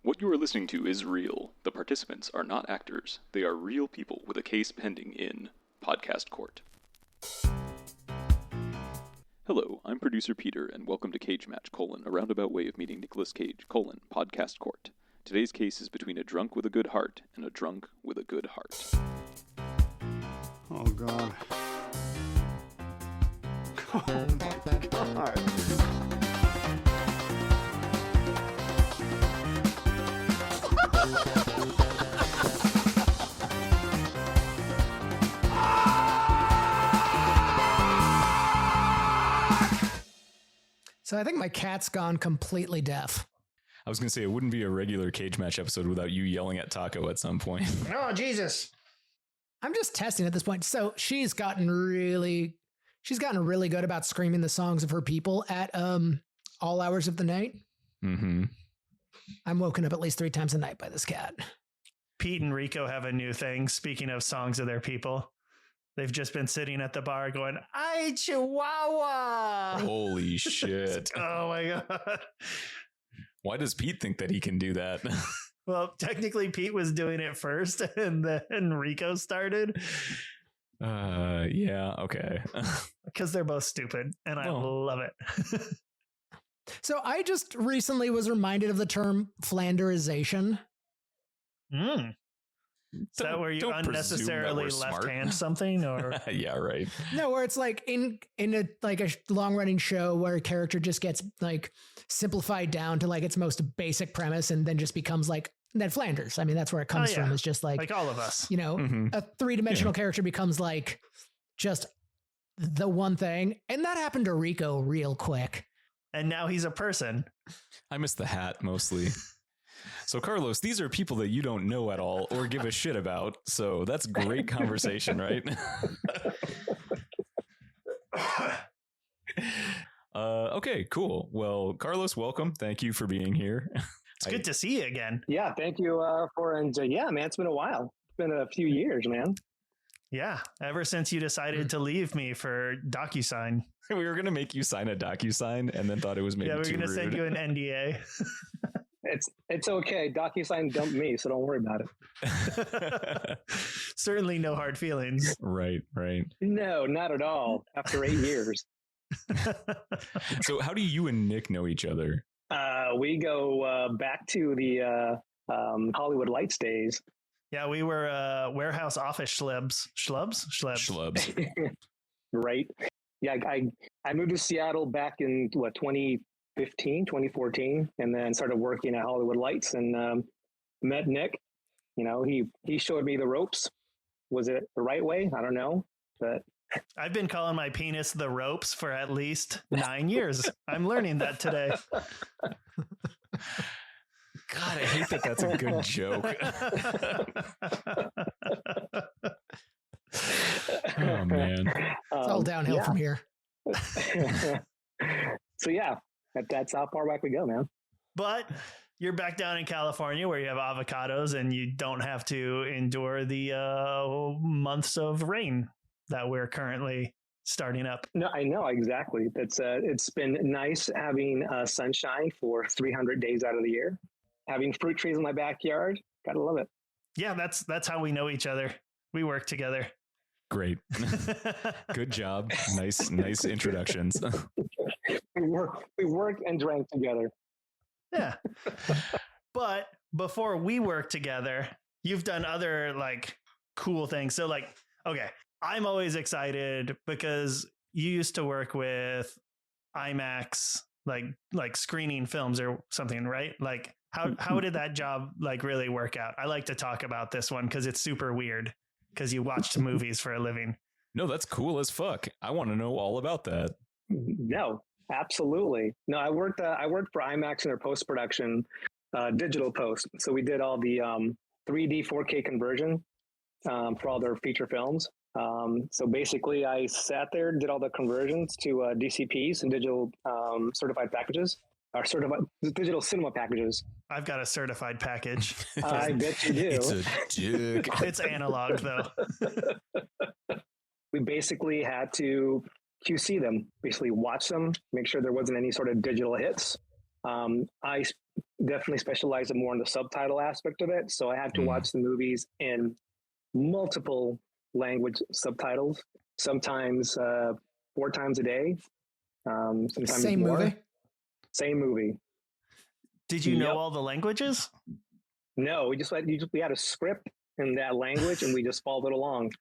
What you are listening to is real. The participants are not actors. They are real people with a case pending in podcast court. Hello, I'm producer Peter, and welcome to Cage Match, a roundabout way of meeting Nicolas Cage, podcast court. Today's case is between a drunk with a good heart and a drunk with a good heart. Oh, God. Oh, my God. So I think my cat's gone completely deaf. I was going to say, it wouldn't be a regular Cage Match episode without you yelling at Taco at some point. Oh, Jesus. I'm just testing at this point. So she's gotten really good about screaming the songs of her people at all hours of the night. Mm-hmm. I'm woken up at least 3 times a night by this cat. Pete and Rico have a new thing. Speaking of songs of their people, they've just been sitting at the bar going, "Ay, Chihuahua." Holy shit. Oh my God. Why does Pete think that he can do that? Well, technically Pete was doing it first and then Rico started. Yeah, okay. Because they're both stupid and I love it. So I just recently was reminded of the term Flanderization. Is that where you unnecessarily left-hand something, or? Yeah, right. No, where it's like in a long-running show where a character just gets like simplified down to like its most basic premise and then just becomes like Ned Flanders. I mean, that's where it comes from. It's just like all of us. You know, a 3-dimensional character becomes like just the one thing. And that happened to Rico real quick. And now he's a person. I miss the hat mostly. So, Carlos, these are people that you don't know at all or give a shit about. So that's great conversation, right? Okay, cool. Well, Carlos, welcome. Thank you for being here. It's good to see you again. Yeah, thank you yeah, man, it's been a while. It's been a few years, man. Yeah, ever since you decided to leave me for DocuSign. We were going to make you sign a DocuSign and then thought it was maybe too rude. Yeah, we were going to send you an NDA. It's okay. DocuSign dumped me, so don't worry about it. Certainly no hard feelings. Right. No, not at all. After 8 years. So how do you and Nick know each other? We go back to the Hollywood Lights days. Yeah, we were warehouse office schlubs. Right. Yeah, I moved to Seattle back in 2014, and then started working at Hollywood Lights and met Nick. You know, he showed me the ropes. Was it the right way? I don't know, but I've been calling my penis the ropes for at least 9 years. I'm learning that today. God, I hate that that's a good joke. Oh, man. It's all downhill from here. So, yeah, that's how far back we go, man. But you're back down in California where you have avocados and you don't have to endure the months of rain that we're currently starting up. No, I know, exactly. It's been nice having sunshine for 300 days out of the year. Having fruit trees in my backyard. Gotta love it. Yeah, that's how we know each other. We work together. Great. Good job. Nice introductions. We work and drank together. Yeah. But before we work together, you've done other like cool things. So like, okay, I'm always excited because you used to work with IMAX, like screening films or something, right? Like how did that job like really work out? I like to talk about this one because it's super weird because you watched movies for a living. No, that's cool as fuck. I want to know all about that. No, absolutely. No, I worked for IMAX in their post-production, digital post. So we did all the 3D 4K conversion for all their feature films. So basically I sat there, did all the conversions to DCPs and digital certified packages, or certified digital cinema packages. I've got a certified package. I bet you do. It's a dick. It's analog though. We basically had to QC them, basically watch them, make sure there wasn't any sort of digital hits, I definitely specialize more in the subtitle aspect of it. So I had to watch the movies in multiple language subtitles, sometimes 4 times a day, sometimes Same more. movie? Same movie. Did you know all the languages? No, we had a script in that language and we just followed it along.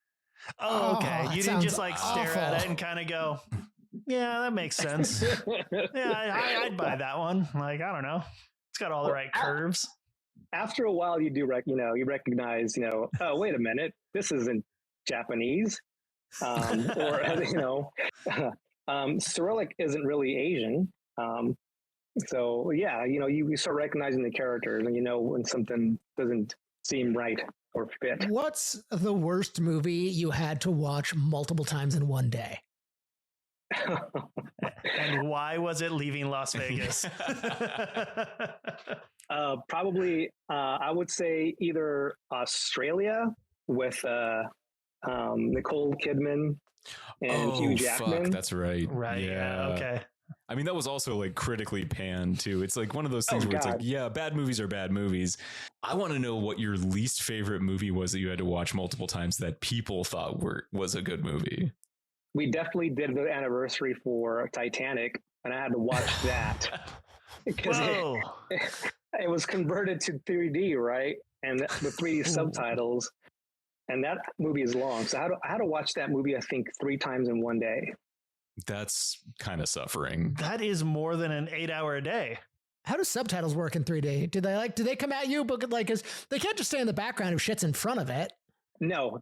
Oh, okay. Oh, You it didn't just sounds stare at awful. it and kind of go, yeah, that makes sense. Yeah, I'd buy that one. Like, I don't know. It's got all the right curves. After a while, you do you recognize, oh, wait a minute, this isn't Japanese, or Cyrillic isn't really Asian. So yeah, you start recognizing the characters, and when something doesn't seem right or fit. What's the worst movie you had to watch multiple times in one day? And why was it Leaving Las Vegas? Probably, I would say either Australia with Nicole Kidman and Hugh Jackman. Fuck, that's right. Right. Yeah. Okay. I mean, that was also like critically panned too. It's like one of those things where it's like, yeah, bad movies are bad movies. I want to know what your least favorite movie was that you had to watch multiple times that people thought was a good movie. We definitely did the anniversary for Titanic, and I had to watch that because it was converted to 3D, right? And the 3D subtitles, and that movie is long. So I had to watch that movie, I think, 3 times in one day. That's kind of suffering. That is more than an 8-hour a day. How do subtitles work in 3D? Do they come at you? But cause they can't just stay in the background if shit's in front of it. No,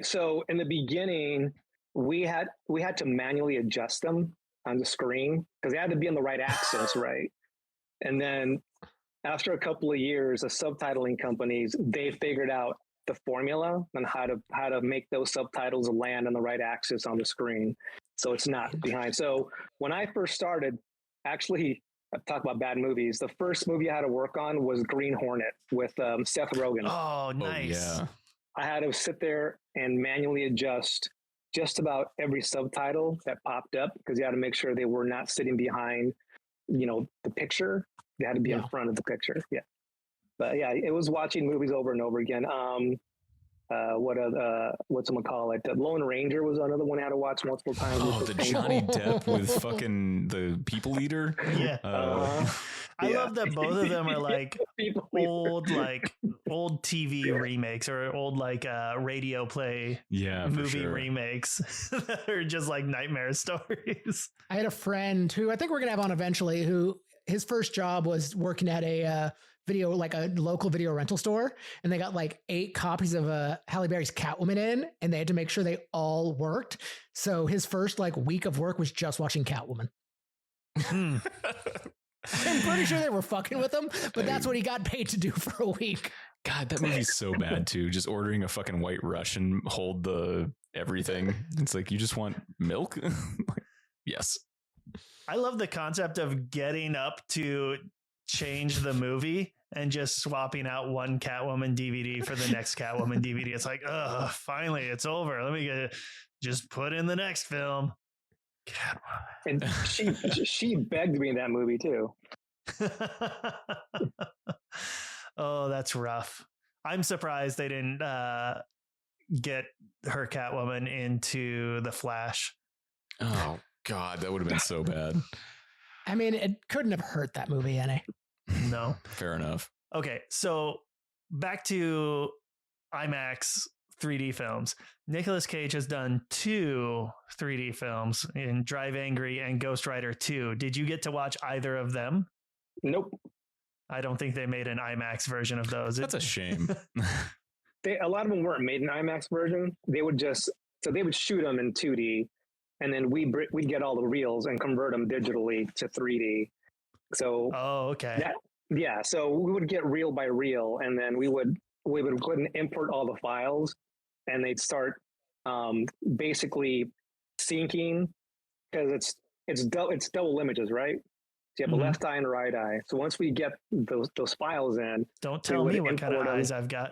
so in the beginning, we had to manually adjust them on the screen because they had to be on the right axis, right? And then after a couple of years, the subtitling companies, they figured out the formula on how to make those subtitles land on the right axis on the screen, so it's not behind. So when I first started, actually, I talk about bad movies. The first movie I had to work on was Green Hornet with Seth Rogen. Oh, nice. Oh, yeah. I had to sit there and manually adjust just about every subtitle that popped up because you had to make sure they were not sitting behind, the picture. They had to be in front of the picture. Yeah. But yeah, it was watching movies over and over again. Whatchamacallit? Lone Ranger was another one I had to watch multiple times. Oh, the Johnny Depp with fucking the People Eater. Yeah. I love that both of them are like old TV remakes or old radio play movie remakes that are just like nightmare stories. I had a friend who I think we're going to have on eventually who his first job was working at a local video rental store. And they got 8 copies of Halle Berry's Catwoman in, and they had to make sure they all worked. So his first week of work was just watching Catwoman. I'm pretty sure they were fucking with him, but that's what he got paid to do for a week. God, that movie's so bad too. Just ordering a fucking White Russian, hold the everything. It's like, you just want milk? Yes. I love the concept of getting up to change the movie and just swapping out one Catwoman DVD for the next Catwoman DVD. It's like, finally, it's over. Let me just put in the next film. And she begged me in that movie too. Oh, that's rough. I'm surprised they didn't get her Catwoman into The Flash. Oh God, that would have been so bad. I mean, it couldn't have hurt that movie any. No. Fair enough. Okay, so back to IMAX 3D films. Nicolas Cage has done 2 3D films in Drive Angry and Ghost Rider 2. Did you get to watch either of them? Nope. I don't think they made an IMAX version of those. That's a shame. A lot of them weren't made in IMAX version. They would shoot them in 2D, and then we'd get all the reels and convert them digitally to 3D. So, okay. So we would get reel by reel, and then we would go ahead and import all the files, and they'd start basically syncing because it's double images, right? So you have a left eye and a right eye. So once we get those files in, don't tell me what kind of eyes I've got.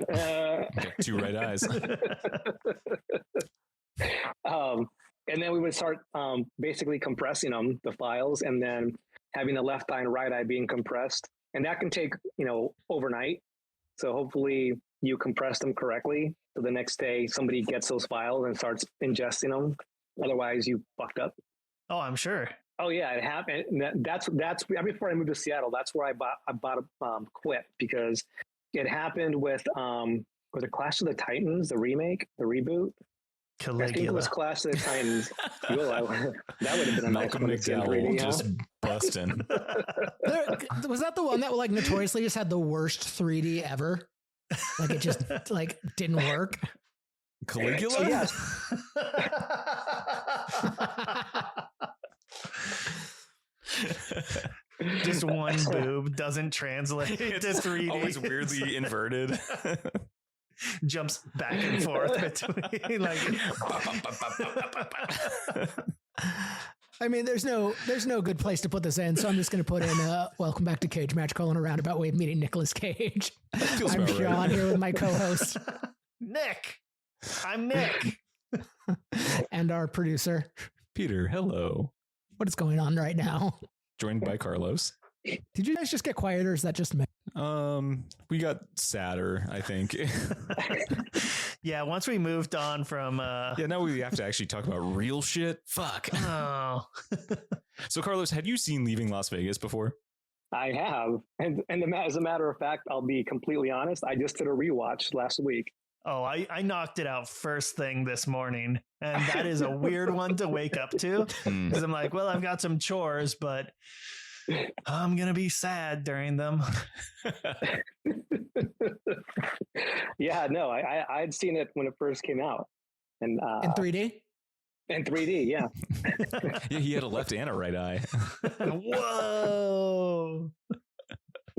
2 right eyes. And then we would start basically compressing the files, and then having the left eye and right eye being compressed. And that can take, overnight. So hopefully you compress them correctly. So the next day somebody gets those files and starts ingesting them. Otherwise you fucked up. Oh, I'm sure. Oh yeah, it happened. That's before I moved to Seattle. That's where I bought Quit, because it happened with was it Clash of the Titans, the remake, the reboot? Caligula. I think it was Clash of the Titans. That would have been a nice Malcolm one to see in 3D, McDowell just busting. Was that the one that like notoriously just had the worst 3D ever? Like it just like didn't work. Caligula? So, yes. Just one boob doesn't translate to 3D. Always weirdly inverted. Jumps back and forth between like. I mean, there's no good place to put this in, so I'm just going to put in welcome back to Cage Match, a roundabout way of meeting Nicolas Cage. I'm Sean right. Here with my co-host Nick. I'm Nick. And our producer Peter. Hello. What is going on right now? Joined by Carlos. Did you guys just get quieter? Or is that just me? We got sadder, I think. Yeah, once we moved on from now we have to actually talk about real shit. Fuck. Oh. So Carlos, had you seen Leaving Las Vegas before? I have. And as a matter of fact, I'll be completely honest, I just did a rewatch last week. Oh, I knocked it out first thing this morning. And that is a weird one to wake up to. Because I'm like, well, I've got some chores, but I'm going to be sad during them. Yeah, no, I'd seen it when it first came out. And in 3D? In 3D, yeah. Yeah, he had a left and a right eye. Whoa.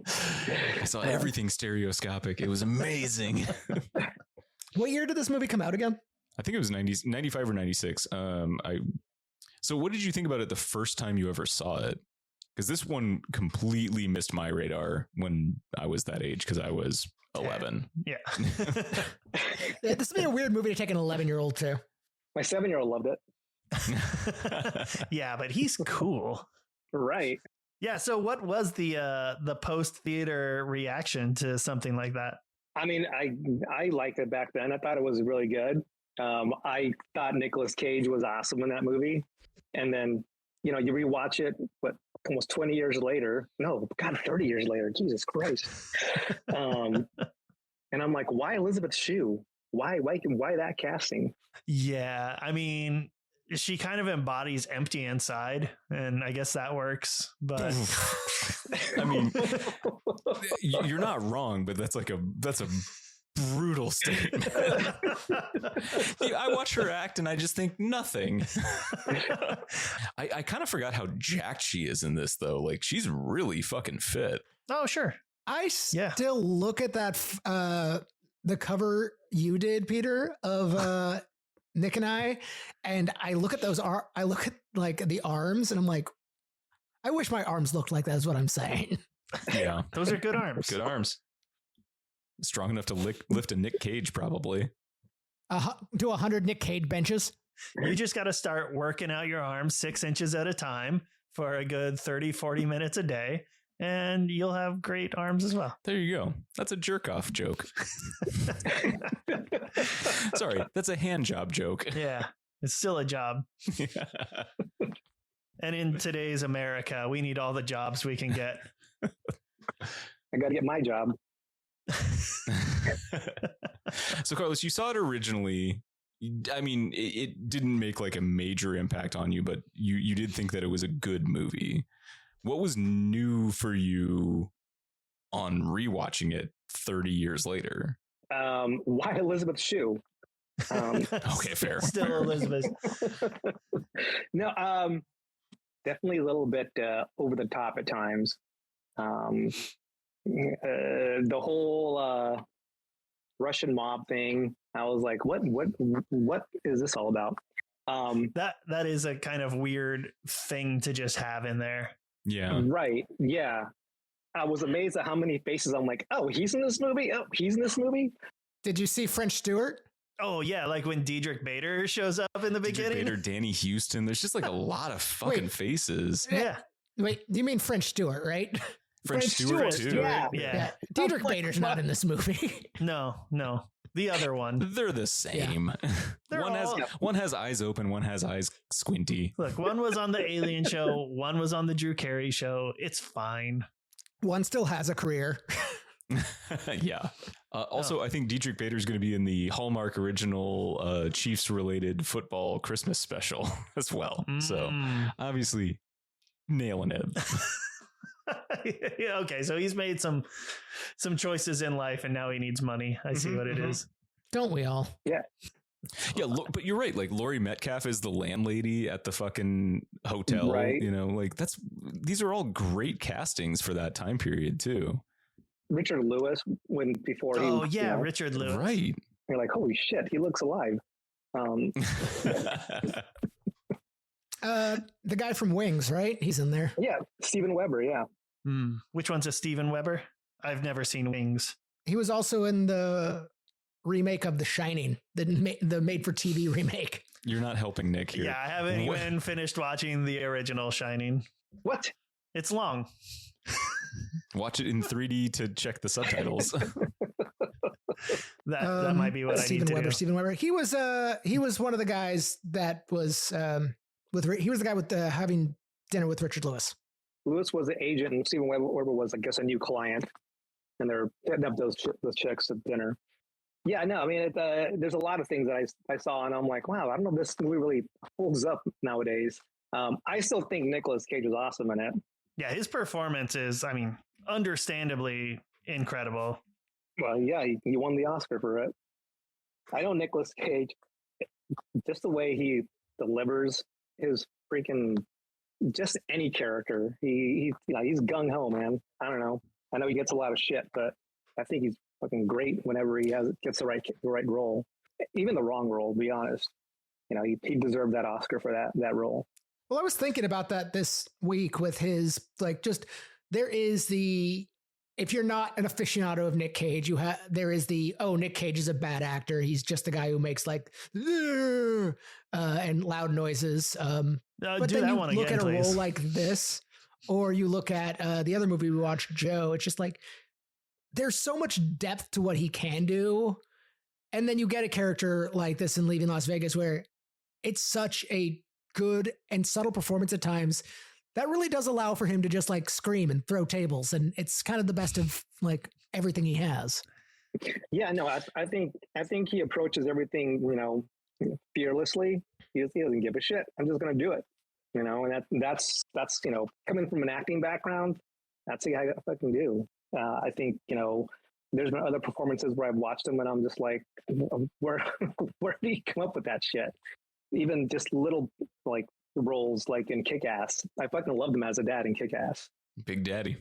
I saw everything stereoscopic. It was amazing. What year did this movie come out again? I think it was 95 or 96. So what did you think about it the first time you ever saw it? Because this one completely missed my radar when I was that age, because I was 11. Yeah. This would be a weird movie to take an 11-year-old to. My 7-year-old loved it. Yeah, but he's cool. Right. Yeah. So what was the post theater reaction to something like that? I mean, I liked it back then. I thought it was really good. I thought Nicolas Cage was awesome in that movie. And then, you rewatch it, almost 20 years later. No, God, 30 years later. Jesus Christ. And I'm like, why Elizabeth Shue? Why that casting? Yeah. I mean, she kind of embodies empty inside, and I guess that works. But I mean, you're not wrong, but that's a brutal statement. I watch her act and I just think nothing. I kind of forgot how jacked she is in this, though. Like, she's really fucking fit. Oh, sure. I still look at that the cover you did, Peter, of Nick and I look at those. I look at like the arms, and I'm like, I wish my arms looked like that. Is what I'm saying. Yeah, those are good arms. Good arms. Strong enough to lift a Nick Cage, probably. Do 100 Nick Cage benches. You just got to start working out your arms 6 inches at a time for a good 30, 40 minutes a day, and you'll have great arms as well. There you go. That's a jerk off joke. Sorry, that's a hand job joke. Yeah, it's still a job. Yeah. And in today's America, we need all the jobs we can get. I got to get my job. So Carlos, you saw it originally. I mean, it didn't make like a major impact on you, but you did think that it was a good movie. What was new for you on rewatching it 30 years later? Why Elizabeth Shue? Okay, fair. Still Elizabeth. No, definitely a little bit over the top at times. The whole Russian mob thing, I was like, what is this all about? That is a kind of weird thing to just have in there. Yeah. Right. Yeah. I was amazed at how many faces. I'm like, oh, he's in this movie. Oh, he's in this movie. Did you see French Stewart? Oh yeah, like when Diedrich Bader shows up in the beginning. Bader, Danny Houston. There's just like a lot of fucking faces. Yeah. Wait, you mean French Stewart, right? French Stewart too. Yeah. Diedrich Bader's not in this movie. No. The other one. They're the same. Yeah. One has eyes open, one has eyes squinty. Look, one was on the Alien show, one was on the Drew Carey show. It's fine. One still has a career. Yeah. Also, I think Diedrich Bader is going to be in the Hallmark original Chiefs related football Christmas special as well. So obviously nailing it. Yeah, okay, so he's made some choices in life and now he needs money. I see what it is. Don't we all? Yeah. Yeah, but you're right. Like Laurie Metcalf is the landlady at the fucking hotel. Right. You know, like these are all great castings for that time period too. Richard Lewis before he Richard Lewis. Right. You're like, holy shit, he looks alive. The guy from Wings, right? He's in there. Yeah, Steven Weber. Yeah. Which one's a Steven Weber? I've never seen Wings. He was also in the remake of The Shining, the made-for-TV remake. You're not helping Nick here. Yeah, I haven't even finished watching the original Shining. What? It's long. Watch it in 3D to check the subtitles. That might be what I need to do. Steven Weber. He was one of the guys that was he was the guy with having dinner with Richard Lewis. Lewis was the agent, and Steven Weber was, I guess, a new client, and they're hitting up those chicks at dinner. Yeah, no, I mean, there's a lot of things that I saw, and I'm like, wow, I don't know if this movie really holds up nowadays. I still think Nicolas Cage was awesome in it. Yeah, his performance is, I mean, understandably incredible. Well, yeah, he won the Oscar for it. I know Nicolas Cage, just the way he delivers his freaking, just any character. He's gung ho, man. I don't know. I know he gets a lot of shit, but I think he's fucking great whenever he gets the right role, even the wrong role. To be honest, he deserved that Oscar for that role. Well, I was thinking about that this week with his there is if you're not an aficionado of Nick Cage, there is Nick Cage is a bad actor. He's just the guy who makes and loud noises. But then you look at a role like this, or you look at the other movie we watched, Joe. It's just like there's so much depth to what he can do, and then you get a character like this in Leaving Las Vegas, where it's such a good and subtle performance at times that really does allow for him to just scream and throw tables, and it's kind of the best of everything he has. Yeah, no, I think he approaches everything fearlessly. He doesn't give a shit. I'm just gonna do it, and that's coming from an acting background. That's the guy I fucking do. I think there's been other performances where I've watched him and I'm just like, where did he come up with that shit? Even just little roles like in Kick-Ass. I fucking loved him as a dad in Kick-Ass. Big Daddy.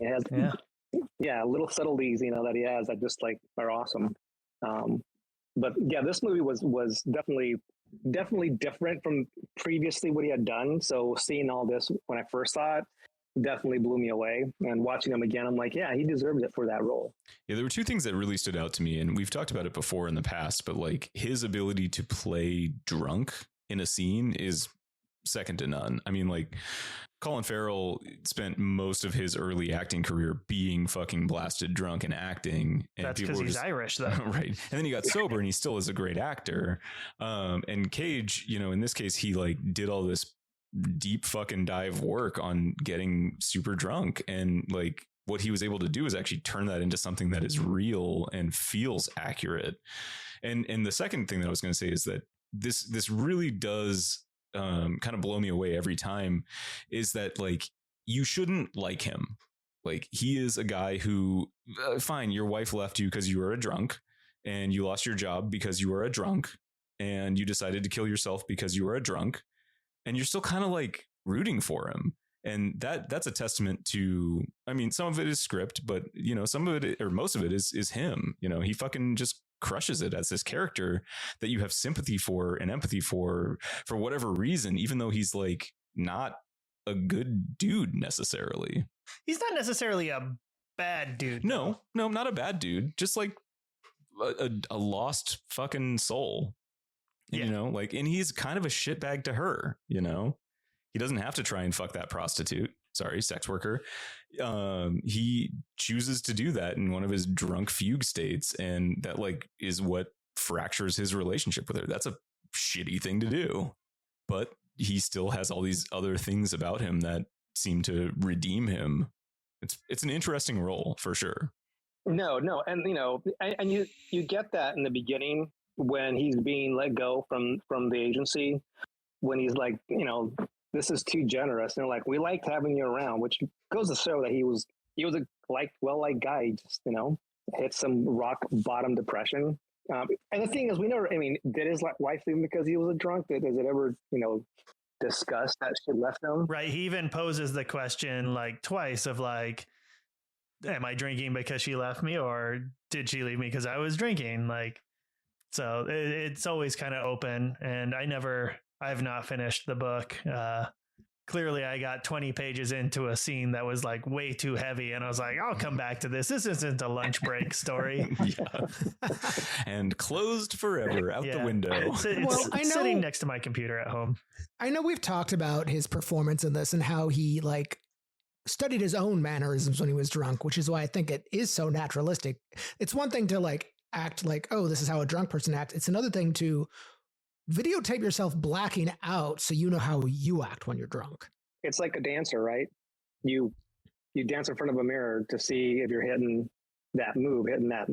Yeah, little subtleties, that he has that just are awesome. But yeah, this movie was definitely different from previously what he had done. So seeing all this when I first saw it definitely blew me away. And watching him again, I'm like, yeah, he deserves it for that role. Yeah, there were two things that really stood out to me, and we've talked about it before in the past, but his ability to play drunk in a scene is second to none. I mean, Colin Farrell spent most of his early acting career being fucking blasted drunk and acting. And that's because he's Irish, though. Right. And then he got sober and he still is a great actor. And Cage, in this case, he did all this deep fucking dive work on getting super drunk. And what he was able to do is actually turn that into something that is real and feels accurate. And the second thing that I was going to say is that this really does kind of blow me away every time, is that you shouldn't like him. He is a guy who fine, your wife left you because you were a drunk, and you lost your job because you were a drunk, and you decided to kill yourself because you were a drunk, and you're still kind of rooting for him. And that's a testament to, I mean, some of it is script, but some of it, or most of it is him. He fucking just crushes it as this character that you have sympathy for and empathy for whatever reason, even though he's not a good dude necessarily. He's not necessarily a bad dude. No, not a bad dude. Just a lost fucking soul. Yeah. And he's kind of a shitbag to her, He doesn't have to try and fuck that prostitute. sex worker, he chooses to do that in one of his drunk fugue states. And that like is what fractures his relationship with her. That's a shitty thing to do, but he still has all these other things about him that seem to redeem him. It's an interesting role for sure. No. And, and you get that in the beginning when he's being let go from the agency, when he's like, this is too generous. And they're like, we liked having you around, which goes to show that he was a well-liked guy. He just, hit some rock bottom depression. And the thing is, did his wife leave him because he was a drunk? Does it ever, discuss that she left him? Right. He even poses the question like twice of like, am I drinking because she left me, or did she leave me because I was drinking? Like, so it's always kind of open. And I have not finished the book. Clearly I got 20 pages into a scene that was like way too heavy. And I was like, I'll come back to this. This isn't a lunch break story. And closed forever out the window. It's sitting next to my computer at home. I know we've talked about his performance in this and how he like studied his own mannerisms when he was drunk, which is why I think it is so naturalistic. It's one thing to like act like, oh, this is how a drunk person acts. It's another thing to videotape yourself blacking out so you know how you act when you're drunk. It's like a dancer, right? You dance in front of a mirror to see if you're hitting that move, hitting that,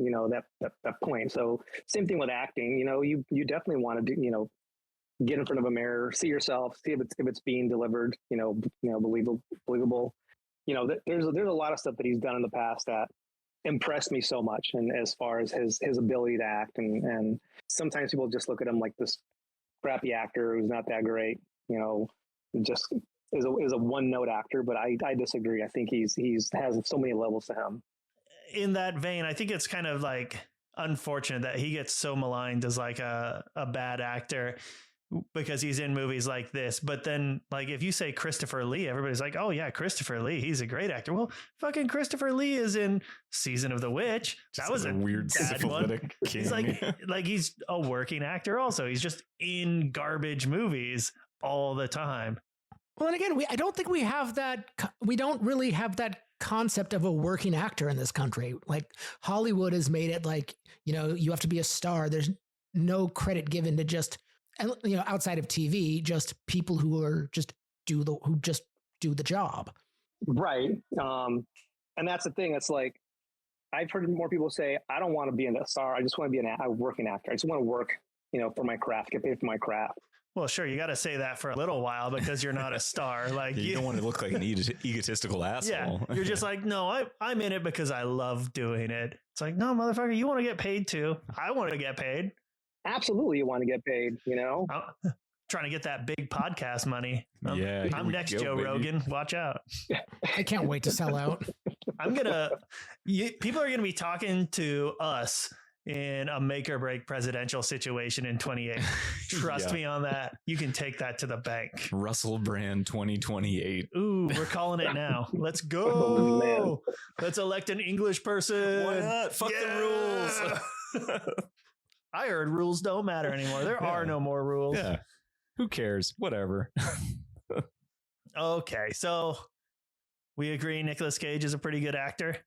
that point. So same thing with acting, you definitely want to do, get in front of a mirror, see yourself, see if it's being delivered, believable. There's a lot of stuff that he's done in the past that impressed me so much. And as far as his ability to act, and sometimes people just look at him like this crappy actor who's not that great, just is a one note actor. But I disagree. I think he's has so many levels to him. In that vein, I think it's kind of like unfortunate that he gets so maligned as like a bad actor because he's in movies like this. But then like if you say Christopher Lee, everybody's like, oh yeah, Christopher Lee, he's a great actor. Well, fucking Christopher Lee is in Season of the Witch. That was a weird syphilitic king. He's like he's a working actor also. He's just in garbage movies all the time. Well, and again, I don't think we have that. We don't really have that concept of a working actor in this country. Like Hollywood has made it like, you have to be a star. There's no credit given to just, outside of TV, just people who are do the job. Right. And that's the thing. It's like, I've heard more people say, I don't want to be a star. I just want to be a working actor. I just want to work, for my craft, get paid for my craft. Well, sure, you got to say that for a little while because you're not a star. Like you don't want to look like an egotistical asshole. Yeah, you're just like, no, I'm in it because I love doing it. It's like, no, motherfucker, you want to get paid too. I want to get paid. Absolutely, you want to get paid. I'm trying to get that big podcast money. I'm next, Joe baby. Rogan. Watch out. I can't wait to sell out. People are gonna be talking to us in a make or break presidential situation in 28. Trust me on that. You can take that to the bank. Russell Brand 2028. Ooh, we're calling it now. Let's go. Oh, let's elect an English person. Why not? Fuck the rules. I heard rules don't matter anymore. There are no more rules. Yeah. Who cares? Whatever. Okay. So we agree Nicolas Cage is a pretty good actor.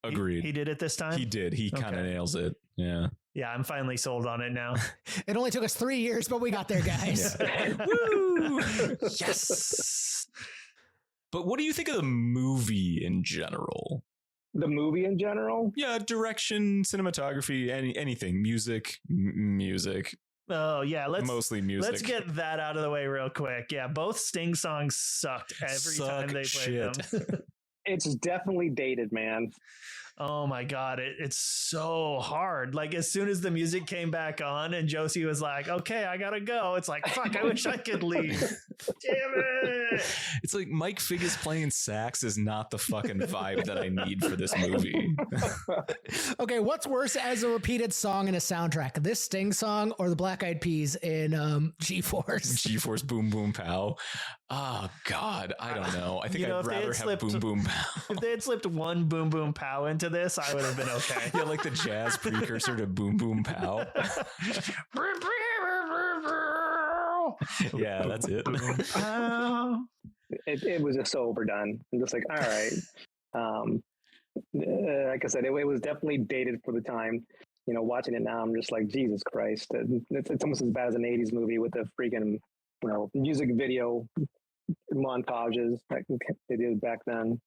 Agreed. He did it this time? He did. He kind of nails it. Yeah. Yeah, I'm finally sold on it now. It only took us 3 years, but we got there, guys. Woo! Yes. But what do you think of the movie in general? The movie in general? Yeah, direction, cinematography, anything, music. Oh yeah, mostly music. Let's get that out of the way real quick. Yeah, both Sting songs sucked every time they played them. It's definitely dated, man. Oh my God. It's so hard. Like as soon as the music came back on and Josie was like, okay, I gotta go. It's like, fuck, I wish I could leave. Damn it. It's like Mike Figgis playing sax is not the fucking vibe that I need for this movie. Okay, what's worse as a repeated song in a soundtrack? This Sting song or the Black Eyed Peas in G-Force? G-Force Boom Boom Pow. Oh God, I don't know. I think I'd rather have Boom Boom Pow. If they had slipped one Boom Boom Pow into this, I would have been okay. Yeah, like the jazz precursor to Boom Boom Pow. Yeah, that's it. It was just so overdone. I'm just like, all right. Like I said, it was definitely dated for the time. You know, watching it now, I'm just like, Jesus Christ. It's almost as bad as an 80s movie with the freaking, music video montages like they did back then.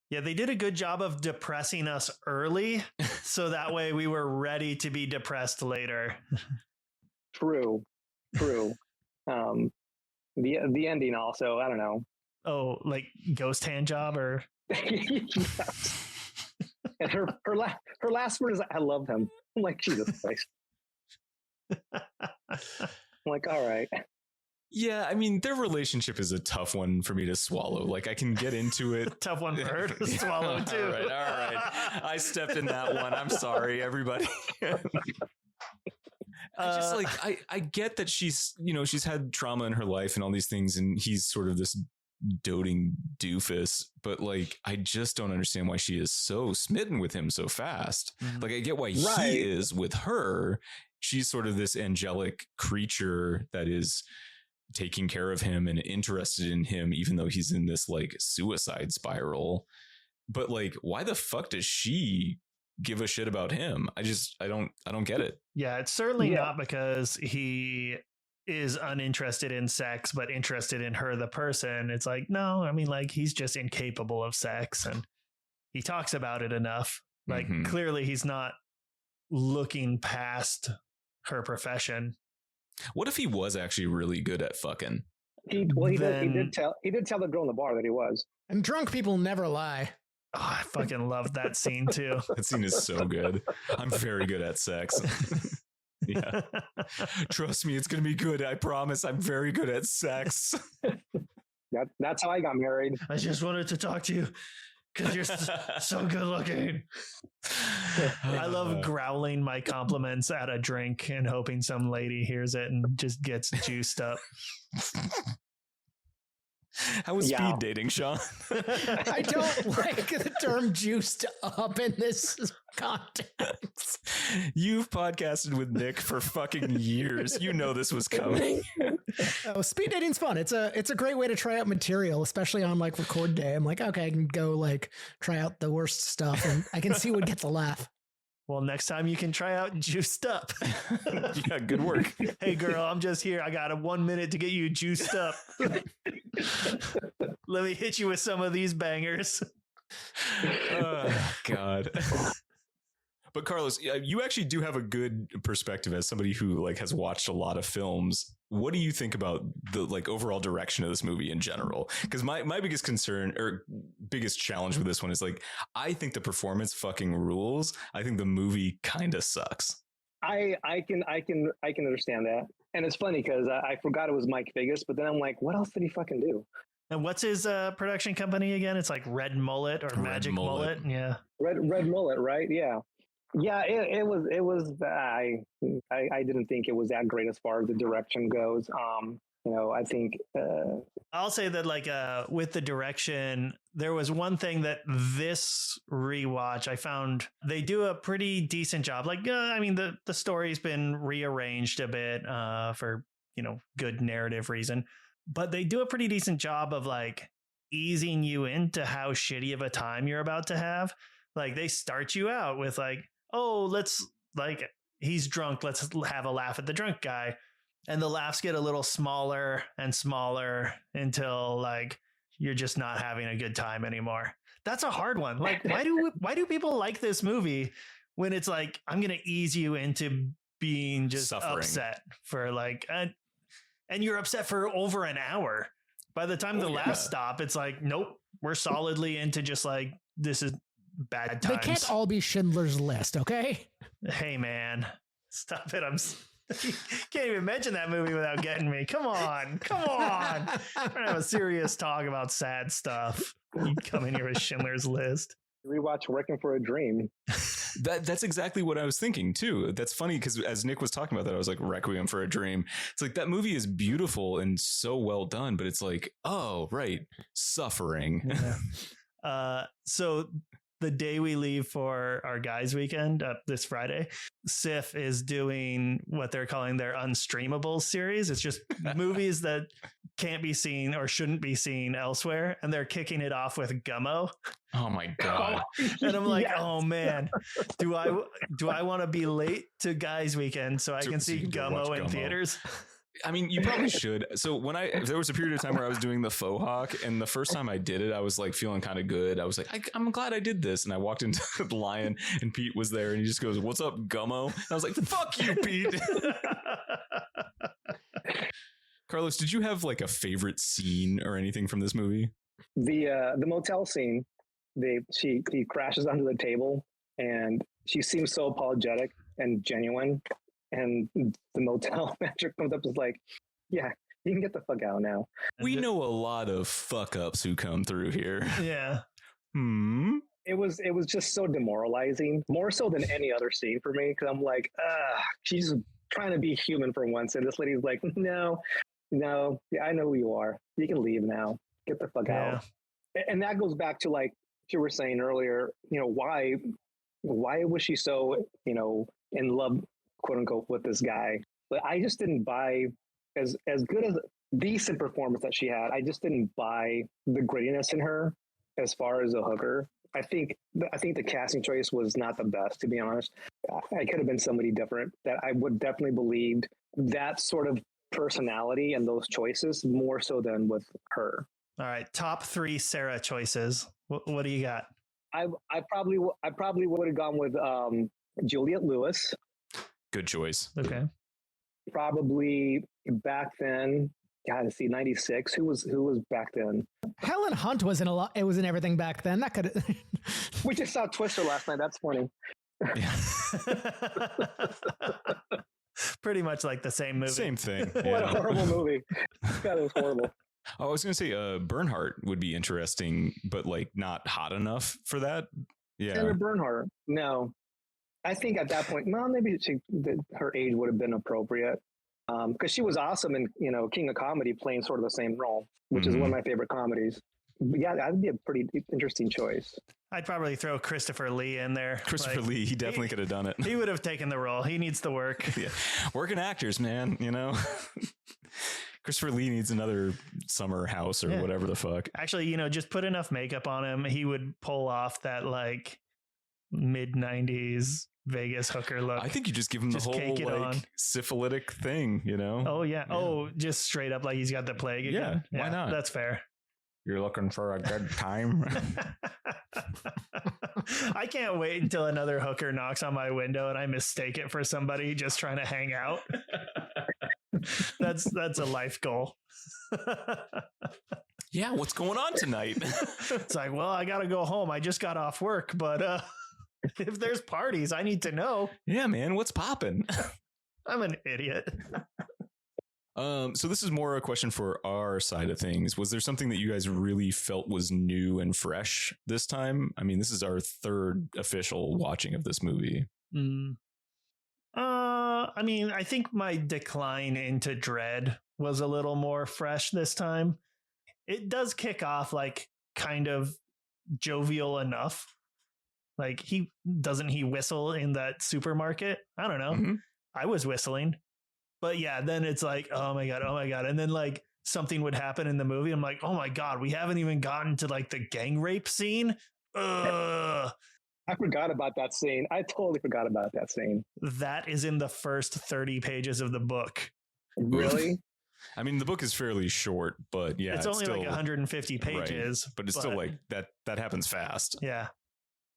Yeah, they did a good job of depressing us early, so that way we were ready to be depressed later. True. The ending also, I don't know. Oh, like ghost hand job or? Yes. And her last word is, I love him. I'm like, Jesus Christ. I'm like, all right. Yeah, I mean, their relationship is a tough one for me to swallow. Like, I can get into it. Tough one for her to swallow, too. All right. I stepped in that one. I'm sorry, everybody. I get that she's had trauma in her life and all these things, and he's sort of this doting doofus, but like, I just don't understand why she is so smitten with him so fast. Mm-hmm. Like, I get why he is with her. She's sort of this angelic creature that is taking care of him and interested in him, even though he's in this like suicide spiral. But like, why the fuck does she give a shit about him? I don't get it. Yeah, it's certainly not because he is uninterested in sex, but interested in her, the person. It's like, no, I mean, like, he's just incapable of sex and he talks about it enough. Like, clearly he's not looking past her profession. What if he was actually really good at fucking? He did tell the girl in the bar that he was. And drunk people never lie. Oh, I fucking loved that scene too. That scene is so good. I'm very good at sex. Yeah. Trust me, it's going to be good. I promise. I'm very good at sex. That's how I got married. I just wanted to talk to you because you're so good looking. I love growling my compliments at a drink and hoping some lady hears it and just gets juiced up. How was speed dating, Sean? I don't like the term juiced up in this context. You've podcasted with Nick for fucking years. You know this was coming. Oh, speed dating's fun. It's a great way to try out material, especially on like record day. I'm like, okay, I can go like try out the worst stuff and I can see what gets a laugh. Well, next time you can try out juiced up. Yeah, good work. Hey, girl, I'm just here. I got 1 minute to get you juiced up. Let me hit you with some of these bangers. Oh, God. But Carlos, you actually do have a good perspective as somebody who like has watched a lot of films. What do you think about the like overall direction of this movie in general? Because my biggest concern or biggest challenge with this one is like, I think the performance fucking rules. I think the movie kind of sucks. I can understand that. And it's funny because I forgot it was Mike Figgis, but then I'm like, what else did he fucking do? And what's his production company again? It's like Red Mullet or Magic Mullet. Yeah. Red Mullet, right? Yeah. Yeah, it was. I didn't think it was that great as far as the direction goes. I think I'll say that like with the direction, there was one thing that this rewatch I found they do a pretty decent job. Like I mean the story's been rearranged a bit for good narrative reason, but they do a pretty decent job of like easing you into how shitty of a time you're about to have. Like they start you out with like, oh, let's like, he's drunk. Let's have a laugh at the drunk guy. And the laughs get a little smaller and smaller until like, you're just not having a good time anymore. That's a hard one. Like, why do people like this movie when it's like, I'm going to ease you into being just suffering. Upset for like, and you're upset for over an hour. By the time the laughs stop, it's like, nope, we're solidly into just like, this is bad times. They can't all be Schindler's List, okay? Hey, man, stop it. Can't even mention that movie without getting me. Come on. We're gonna have a serious talk about sad stuff. You come in here with Schindler's List. Rewatch Working for a Dream. That's exactly what I was thinking too. That's funny because as Nick was talking about that, I was like, Requiem for a Dream. It's like that movie is beautiful and so well done, but it's like, oh, right, suffering. Yeah. So the day we leave for our guys weekend this Friday, SIF is doing what they're calling their unstreamables series. It's just movies that can't be seen or shouldn't be seen elsewhere. And they're kicking it off with Gummo. Oh my God. And I'm like, oh man, do I want to be late to guys weekend so I can see Gummo in theaters? I mean, you probably should. So there was a period of time where I was doing the faux hawk, and the first time I did it, I was like feeling kind of good. I was like, I'm glad I did this. And I walked into the Lion, and Pete was there, and he just goes, "What's up, Gummo?" And I was like, "Fuck you, Pete." Carlos, did you have like a favorite scene or anything from this movie? The motel scene. He crashes onto the table, and she seems so apologetic and genuine. And the motel manager comes up and is like, yeah, you can get the fuck out now. We know a lot of fuck ups who come through here. Yeah. It was just so demoralizing, more so than any other scene for me. Cause I'm like, she's trying to be human for once. And this lady's like, no, yeah, I know who you are. You can leave now. Get the fuck out. And that goes back to like you were saying earlier, why was she so, in love, quote unquote, with this guy? But I just didn't buy as good as decent performance that she had. I just didn't buy the grittiness in her as far as a hooker. I think the casting choice was not the best, to be honest. I could have been somebody different that I would definitely believed that sort of personality and those choices more so than with her. All right, top 3 Sarah choices. What do you got? I probably would have gone with Juliette Lewis. Good choice. Okay. Probably back then. God, see, 96. Who was back then? Helen Hunt was in a lot. It was in everything back then. That could. We just saw Twister last night. That's funny. Pretty much like the same movie. Same thing. What a horrible movie. God, it was horrible. I was going to say Bernhardt would be interesting, but like not hot enough for that. Yeah. Sandra Bernhardt. No. I think at that point, well, maybe her age would have been appropriate because she was awesome in, King of Comedy, playing sort of the same role, which is one of my favorite comedies. But yeah, that'd be a pretty interesting choice. I'd probably throw Christopher Lee in there. Christopher Lee, he definitely could have done it. He would have taken the role. He needs the work. Yeah. Working actors, man, Christopher Lee needs another summer house or whatever the fuck. Actually, just put enough makeup on him. He would pull off that like mid-90s Vegas hooker look. I think you just give him the whole like syphilitic thing, Oh yeah. Oh, just straight up like he's got the plague again. Yeah, why not? That's fair. You're looking for a good time. I can't wait until another hooker knocks on my window and I mistake it for somebody just trying to hang out. That's a life goal. Yeah, what's going on tonight? It's like, well, I got to go home. I just got off work, but if there's parties, I need to know. Yeah, man, what's popping? I'm an idiot. So this is more a question for our side of things. Was there something that you guys really felt was new and fresh this time? I mean, this is our third official watching of this movie. I mean, I think my decline into Dread was a little more fresh this time. It does kick off like kind of jovial enough. Like he whistle in that supermarket? I don't know. Mm-hmm. I was whistling. But yeah, then it's like, oh my God. And then like something would happen in the movie. I'm like, oh my God, we haven't even gotten to like the gang rape scene. Ugh. I forgot about that scene. I totally forgot about that scene. That is in the first 30 pages of the book. Really? I mean, the book is fairly short, but yeah, it's only still, like 150 pages. Right, but it's still like that happens fast. Yeah.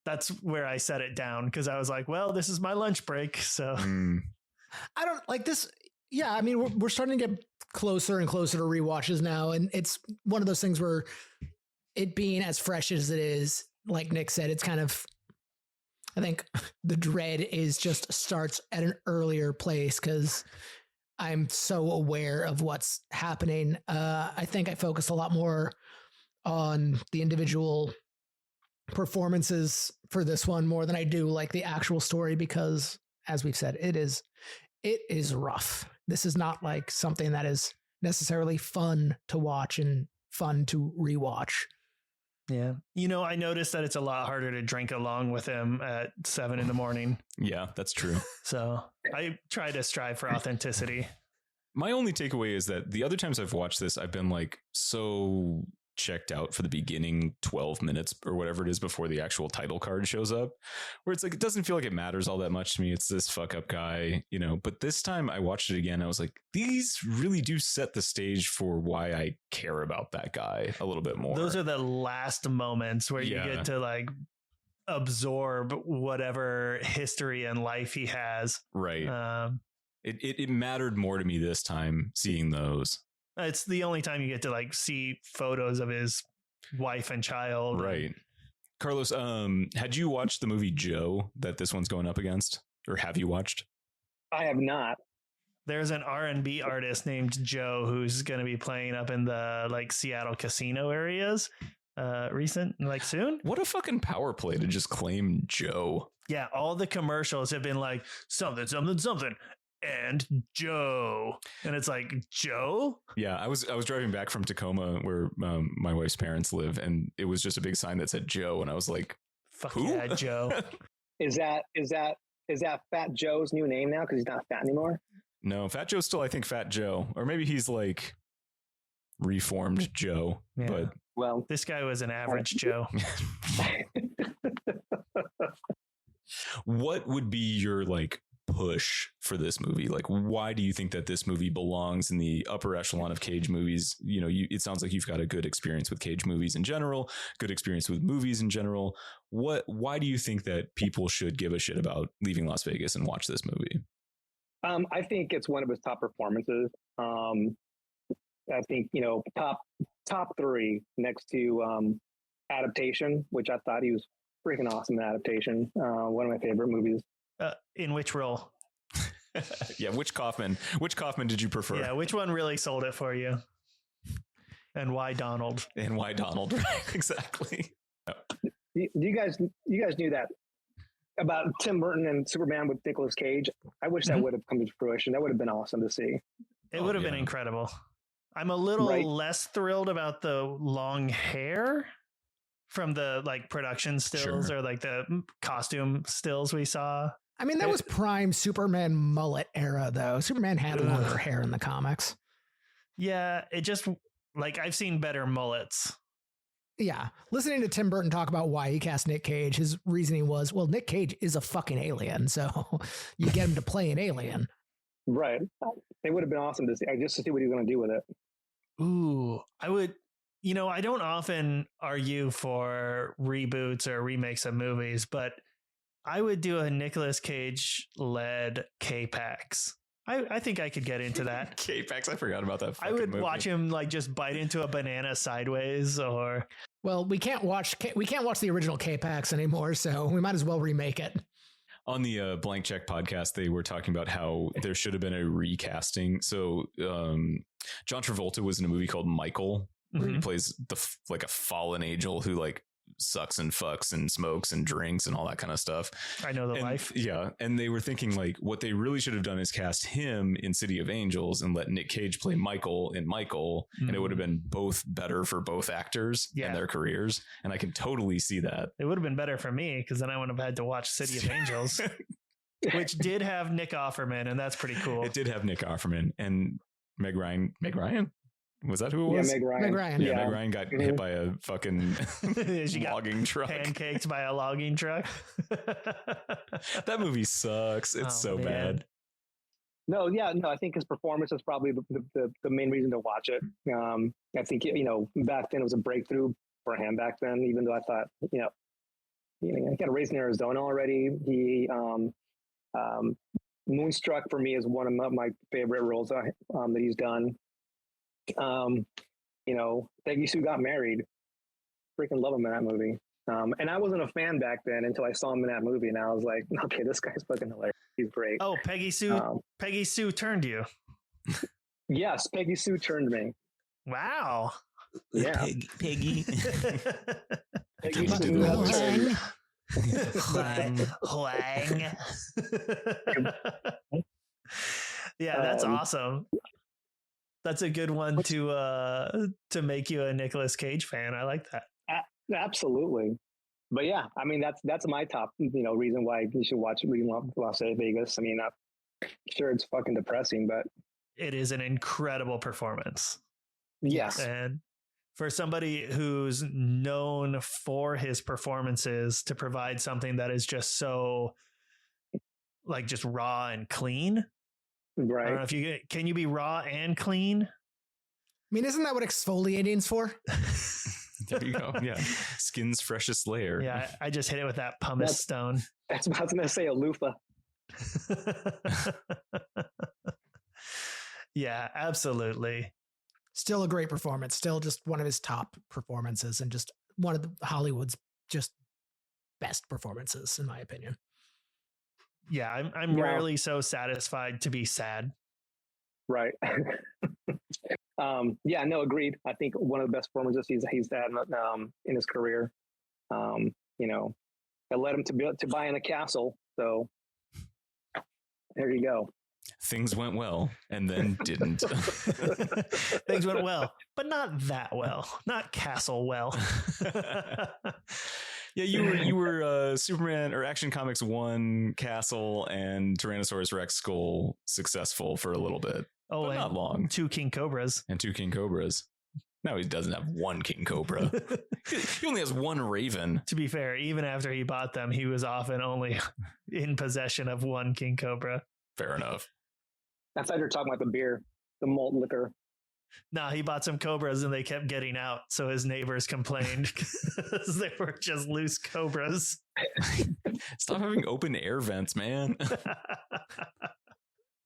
That's where I set it down because I was like, well, this is my lunch break. So I don't like this. Yeah. I mean, we're starting to get closer and closer to rewatches now. And it's one of those things where it being as fresh as it is, like Nick said, it's kind of, I think the dread is just starts at an earlier place because I'm so aware of what's happening. I think I focus a lot more on the individual performances for this one more than I do like the actual story because, as we've said, it is rough. This is not like something that is necessarily fun to watch and fun to rewatch. Yeah. I noticed that it's a lot harder to drink along with him at 7 a.m. Yeah, that's true. So I try to strive for authenticity. My only takeaway is that the other times I've watched this, I've been like so checked out for the beginning 12 minutes or whatever it is before the actual title card shows up, where it's like, it doesn't feel like it matters all that much to me. It's this fuck up guy, but this time I watched it again. I was like, these really do set the stage for why I care about that guy a little bit more. Those are the last moments where you get to like absorb whatever history and life he has. Right. It mattered more to me this time seeing those. It's the only time you get to like see photos of his wife and child. Right. Carlos, had you watched the movie Joe that this one's going up against, or have you watched? I have not. There's an R&B artist named Joe who's going to be playing up in the like Seattle casino areas soon. What a fucking power play to just claim Joe. Yeah. All the commercials have been like something and Joe, and it's like Joe. Yeah, I was driving back from Tacoma where my wife's parents live, and it was just a big sign that said Joe, and I was like, "Fuck who? Yeah, Joe." Is that Fat Joe's new name now because he's not fat anymore? No, Fat Joe's still, I think, Fat Joe, or maybe he's like reformed Joe. Yeah. But well, this guy was an average Joe. What would be your like push for this movie? Like, why do you think that this movie belongs in the upper echelon of Cage movies? It sounds like you've got a good experience with Cage movies in general, good experience with movies in general. Why do you think that people should give a shit about Leaving Las Vegas and watch this movie? I think it's one of his top performances. I think, top 3 next to Adaptation, which I thought he was freaking awesome in Adaptation. One of my favorite movies. In which role? Yeah, which Kaufman did you prefer? Yeah, which one really sold it for you? And why Donald? Right, exactly. You guys knew that about Tim Burton and Superman with Nicolas Cage? I wish that would have come to fruition. That would have been awesome to see. It would have been incredible. I'm a little less thrilled about the long hair from the like production stills or like the costume stills we saw. I mean, that was prime Superman mullet era, though. Superman had longer hair in the comics. Yeah, it just like I've seen better mullets. Yeah. Listening to Tim Burton talk about why he cast Nick Cage, his reasoning was, well, Nick Cage is a fucking alien. So you get him to play an alien. Right. It would have been awesome to see, just to see what he's going to do with it. Ooh, I would, I don't often argue for reboots or remakes of movies, but I would do a Nicolas Cage led K-Pax. I think I could get into that. K-Pax, I forgot about that. I would movie. watch him like just bite into a banana sideways, or well, we can't watch the original K-Pax anymore, so we might as well remake it. On the Blank Check podcast, they were talking about how there should have been a recasting. So John Travolta was in a movie called Michael, where he plays like a fallen angel who like sucks and fucks and smokes and drinks and all that kind of stuff. I know the life. Yeah. And they were thinking like what they really should have done is cast him in City of Angels and let Nick Cage play Michael in Michael. And it would have been both better for both actors and their careers. And I can totally see that. It would have been better for me because then I wouldn't have had to watch City of Angels, which did have Nick Offerman. And that's pretty cool. It did have Nick Offerman and Meg Ryan. Was that who it was? Yeah, Meg Ryan. Yeah, Meg Ryan got hit by a fucking logging truck. Pancaked by a logging truck. That movie sucks. It's bad. No, I think his performance is probably the main reason to watch it. I think, back then it was a breakthrough for him back then, even though I thought, he got a race in Arizona already. He, Moonstruck for me is one of my favorite roles that he's done. Peggy Sue Got Married. Freaking love him in that movie. And I wasn't a fan back then until I saw him in that movie, and I was like, okay, this guy's fucking hilarious. He's great. Oh, Peggy Sue turned you. Yes, Peggy Sue turned me. Wow. Yeah. Peggy. Peggy Sue. Huang. Yeah, that's awesome. That's a good one to make you a Nicolas Cage fan. I like that. Absolutely. But yeah, I mean, that's my top, reason why you should watch Las Vegas. I mean, sure, it's fucking depressing, but it is an incredible performance. Yes. And for somebody who's known for his performances to provide something that is just so like just raw and clean. Right. I don't know if can you be raw and clean? I mean, isn't that what exfoliating's for? There you go. Yeah. Skin's freshest layer. Yeah. I just hit it with that pumice stone. That's what I was going to say, a loofah. Yeah, absolutely. Still a great performance. Still just one of his top performances and just one of Hollywood's just best performances, in my opinion. Yeah, I'm rarely so satisfied to be sad. Right. Yeah, no, agreed. I think one of the best performances he's had in his career. It led him to buying a castle. So there you go. Things went well and then didn't. Things went well, but not that well. Not castle well. Yeah, you were Superman or Action Comics 1 Castle and Tyrannosaurus Rex Skull successful for a little bit. Oh, but not long. 2 King Cobras. And 2 King Cobras. No, he doesn't have 1 King Cobra. He only has 1 Raven. To be fair, even after he bought them, he was often only in possession of 1 King Cobra. Fair enough. I thought you were talking about the beer, the malt liquor. No, he bought some Cobras and they kept getting out. So his neighbors complained because they were just loose Cobras. Stop having open air vents, man.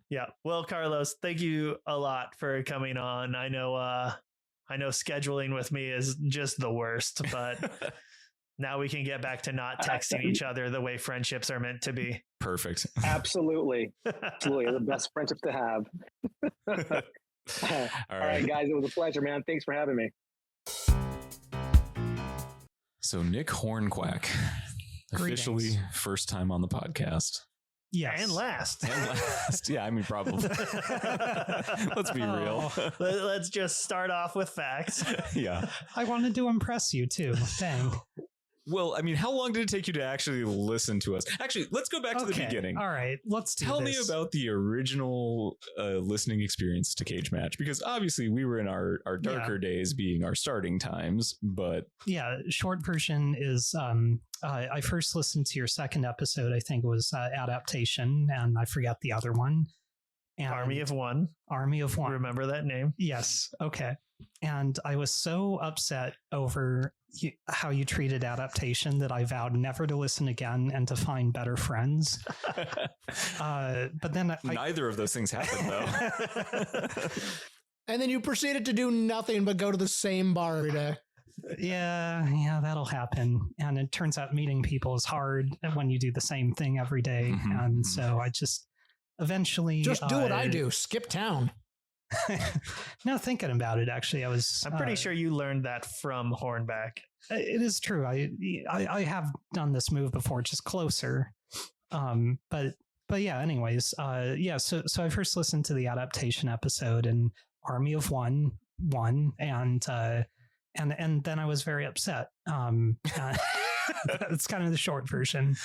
Yeah. Well, Carlos, thank you a lot for coming on. I know scheduling with me is just the worst, but now we can get back to not texting each other the way friendships are meant to be. Perfect. Absolutely. Absolutely. The best friendships to have. All right, guys. It was a pleasure, man. Thanks for having me. So Nick Hornquack, officially first time on the podcast. Yes. And last. Yeah, I mean, probably. Let's be real. Let's just start off with facts. Yeah. I wanted to impress you too. Dang. Well, I mean, how long did it take you to actually listen to us? Actually, let's go back to the beginning. All right. Let's tell me about the original listening experience to Cage Match, because obviously we were in our darker days being our starting times, but yeah, short version is I first listened to your second episode. I think it was Adaptation, and I forgot the other one. And Army of One. Remember that name? Yes. Okay. And I was so upset over how you treated Adaptation that I vowed never to listen again and to find better friends. But then neither of those things happened, though. And then you proceeded to do nothing but go to the same bar every day. Yeah, that'll happen. And it turns out meeting people is hard when you do the same thing every day. Mm-hmm. And so I just eventually just do what I do. Skip town. No, thinking about it, actually, I'm pretty sure you learned that from Hornback. It is true. I have done this move before, just closer. But yeah, anyways, So I first listened to the Adaptation episode and Army of One won, and then I was very upset. That's kind of the short version.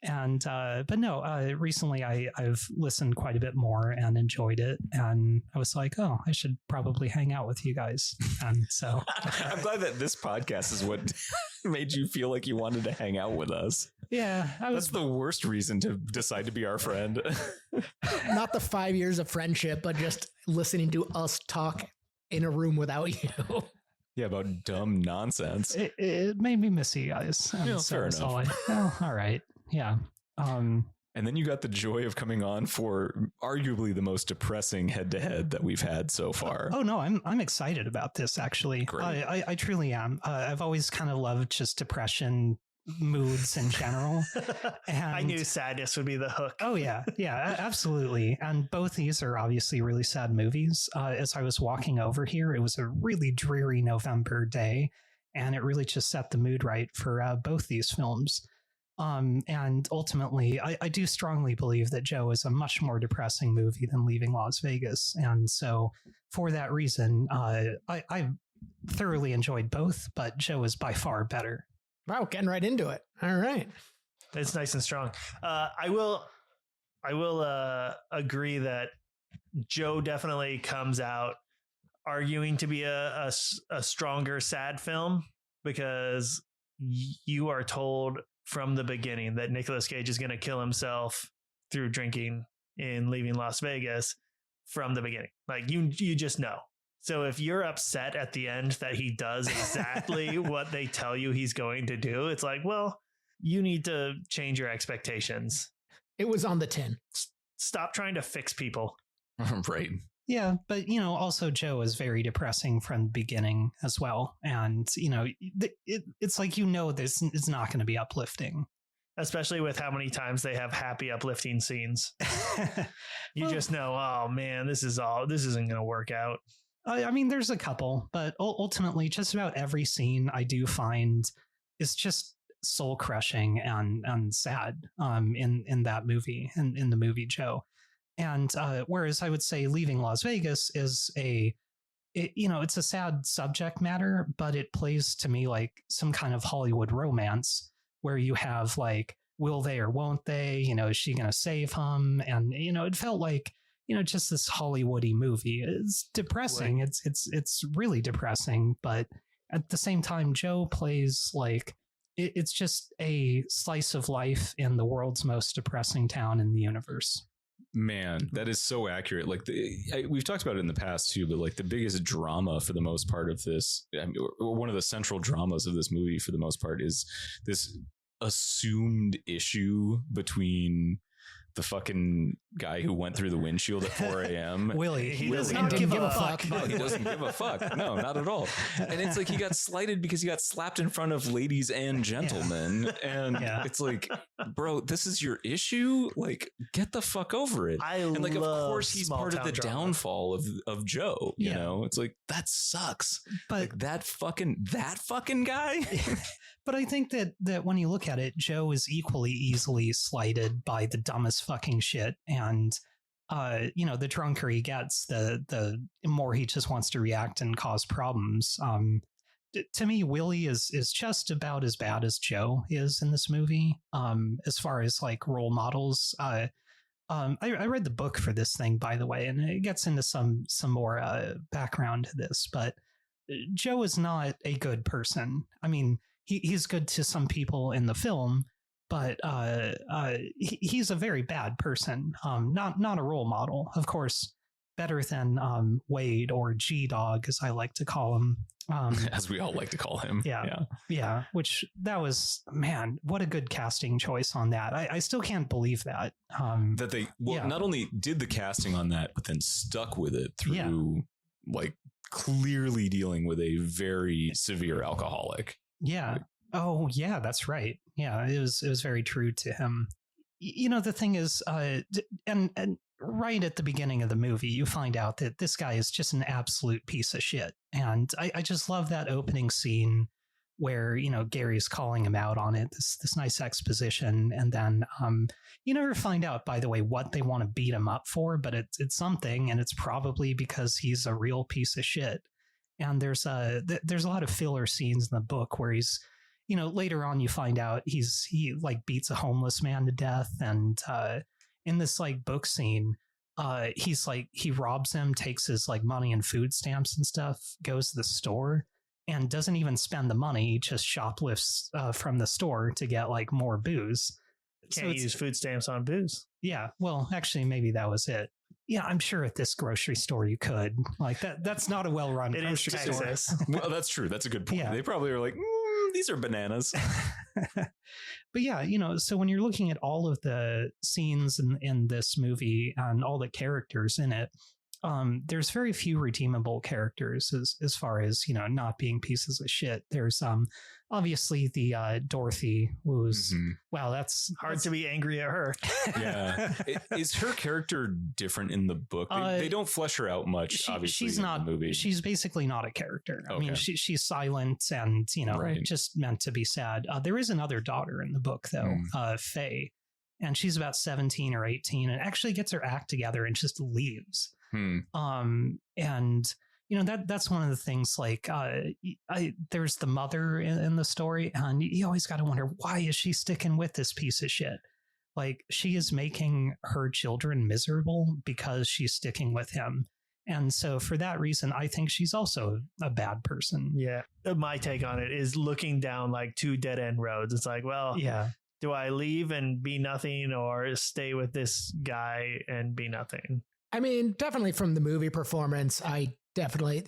And but no, recently I've listened quite a bit more and enjoyed it, and I was like, oh, I should probably hang out with you guys. And so I'm glad that this podcast is what made you feel like you wanted to hang out with us. Yeah, that's the worst reason to decide to be our friend. Not the 5 years of friendship, but just listening to us talk in a room without you. Yeah, about dumb nonsense. It made me miss you guys. Yeah, so fair enough. All right. Yeah. And then you got the joy of coming on for arguably the most depressing head-to-head that we've had so far. Oh no, I'm excited about this, actually. I truly am. I've always kind of loved just depression moods in general. And I knew sadness would be the hook. Oh yeah, absolutely. And both these are obviously really sad movies. As I was walking over here, it was a really dreary November day, and it really just set the mood right for both these films. And ultimately, I do strongly believe that Joe is a much more depressing movie than Leaving Las Vegas. And so for that reason, I thoroughly enjoyed both, but Joe is by far better. Wow, getting right into it. All right. It's nice and strong. I will agree that Joe definitely comes out arguing to be a stronger sad film, because you are told from the beginning that Nicolas Cage is going to kill himself through drinking in Leaving Las Vegas from the beginning. Like you just know. So if you're upset at the end that he does exactly what they tell you he's going to do, it's like, well, you need to change your expectations. It was on the tin. Stop trying to fix people. Right. Yeah, but also Joe is very depressing from the beginning as well, and it's like this is not going to be uplifting, especially with how many times they have happy, uplifting scenes. You just know, oh man, this isn't going to work out. I mean, there's a couple, but ultimately, just about every scene I do find is just soul crushing and sad in that movie and in the movie Joe. And whereas I would say Leaving Las Vegas is it's a sad subject matter, but it plays to me like some kind of Hollywood romance where you have like, will they or won't they? Is she going to save him? And it felt like just this Hollywoody movie. It's depressing. Right. It's really depressing, but at the same time, Joe plays like it's just a slice of life in the world's most depressing town in the universe. Man, that is so accurate. Like we've talked about it in the past too, but like the biggest drama for the most part of this, or one of the central dramas of this movie for the most part, is this assumed issue between the fucking guy who went through the windshield at 4 a.m. Willie. He doesn't give a fuck. No, he doesn't give a fuck. No, not at all. And it's like he got slighted because he got slapped in front of ladies and gentlemen. Yeah. And it's like, bro, this is your issue? Like, get the fuck over it. And like, of course, he's part of the downfall of Joe. You know, it's like, that sucks. But like, that fucking guy. But I think that when you look at it, Joe is equally easily slighted by the dumbest fucking shit. And, the drunker he gets, the more he just wants to react and cause problems. To me, Willie is just about as bad as Joe is in this movie. As far as like role models, I read the book for this thing, by the way, and it gets into some more background to this. But Joe is not a good person. I mean, he's good to some people in the film, but he's a very bad person. Not a role model, of course. Better than Wade or G-Dog, as I like to call him. As we all like to call him. Yeah. Which that was, man, what a good casting choice on that. I still can't believe that. That they not only did the casting on that, but then stuck with it through like clearly dealing with a very severe alcoholic. Yeah. Oh, yeah, that's right. Yeah, it was very true to him. The thing is, and right at the beginning of the movie, you find out that this guy is just an absolute piece of shit. And I just love that opening scene where, Gary's calling him out on it, this nice exposition. And then you never find out, by the way, what they want to beat him up for, but it's something, and it's probably because he's a real piece of shit. And there's a lot of filler scenes in the book where he's, later on you find out he like beats a homeless man to death. And in this like book scene, he's like, he robs him, takes his like money and food stamps and stuff, goes to the store and doesn't even spend the money. He just shoplifts from the store to get like more booze. Can't use food stamps on booze. Yeah. Well, actually, maybe that was it. Yeah, I'm sure at this grocery store you could. Like that's not a well-run grocery store. Well, that's true. That's a good point. Yeah. They probably are like, these are bananas. But yeah, so when you're looking at all of the scenes in this movie and all the characters in it, there's very few redeemable characters as far as, not being pieces of shit. There's obviously the Dorothy, who's wow, that's hard to be angry at her. Yeah. Is her character different in the book? They don't flesh her out much, obviously. She's not in the movie. She's basically not a character. Okay. I mean, she's silent and, right. just meant to be sad. There is another daughter in the book, though, Faye, and she's about 17 or 18 and actually gets her act together and just leaves. And that's one of the things. Like, there's the mother in the story, and you always got to wonder, why is she sticking with this piece of shit? Like, she is making her children miserable because she's sticking with him. And so for that reason, I think she's also a bad person. Yeah. My take on it is looking down like two dead end roads. It's like, well, yeah. Do I leave and be nothing, or stay with this guy and be nothing? I mean, definitely from the movie performance, I definitely,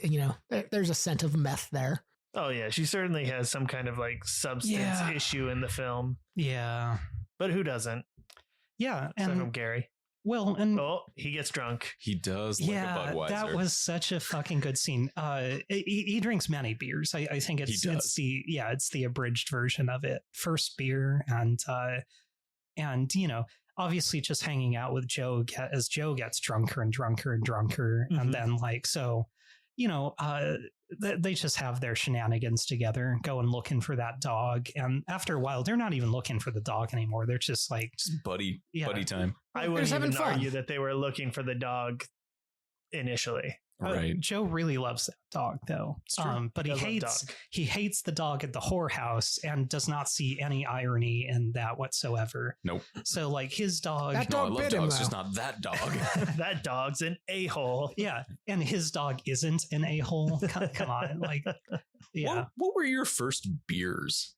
there's a scent of meth there. Oh, yeah. She certainly has some kind of like substance issue in the film. Yeah. But who doesn't? Yeah. Except from Gary. Well, and he gets drunk. He does like a Budweiser. That was such a fucking good scene. He drinks many beers. I think it's the abridged version of it. First beer, and obviously just hanging out with Joe as Joe gets drunker and drunker and drunker, and then they just have their shenanigans together, going looking for that dog. And after a while, they're not even looking for the dog anymore. They're just like buddy time. I wouldn't even argue that they were looking for the dog initially. Right. Joe really loves that dog, though. But he hates the dog at the whorehouse and does not see any irony in that whatsoever. Nope. So, like, his dog. That dog I love bit dogs, him, just not that dog. That dog's an a-hole. Yeah, and his dog isn't an a-hole. Come on, like, yeah. What were your first beers?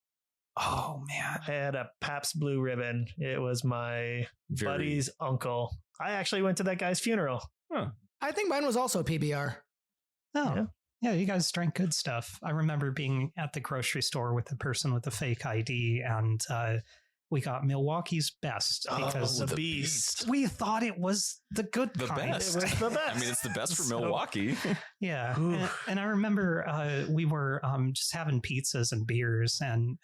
Oh man, I had a Pabst Blue Ribbon. It was my buddy's uncle. I actually went to that guy's funeral. Huh. I think mine was also PBR. Oh, yeah, you guys drank good stuff. I remember being at the grocery store with the person with the fake ID, and we got Milwaukee's Best because the Beast. We thought it was the good kind. Best. It was the best. I mean, it's the best for Milwaukee. Yeah, and I remember we were just having pizzas and beers, and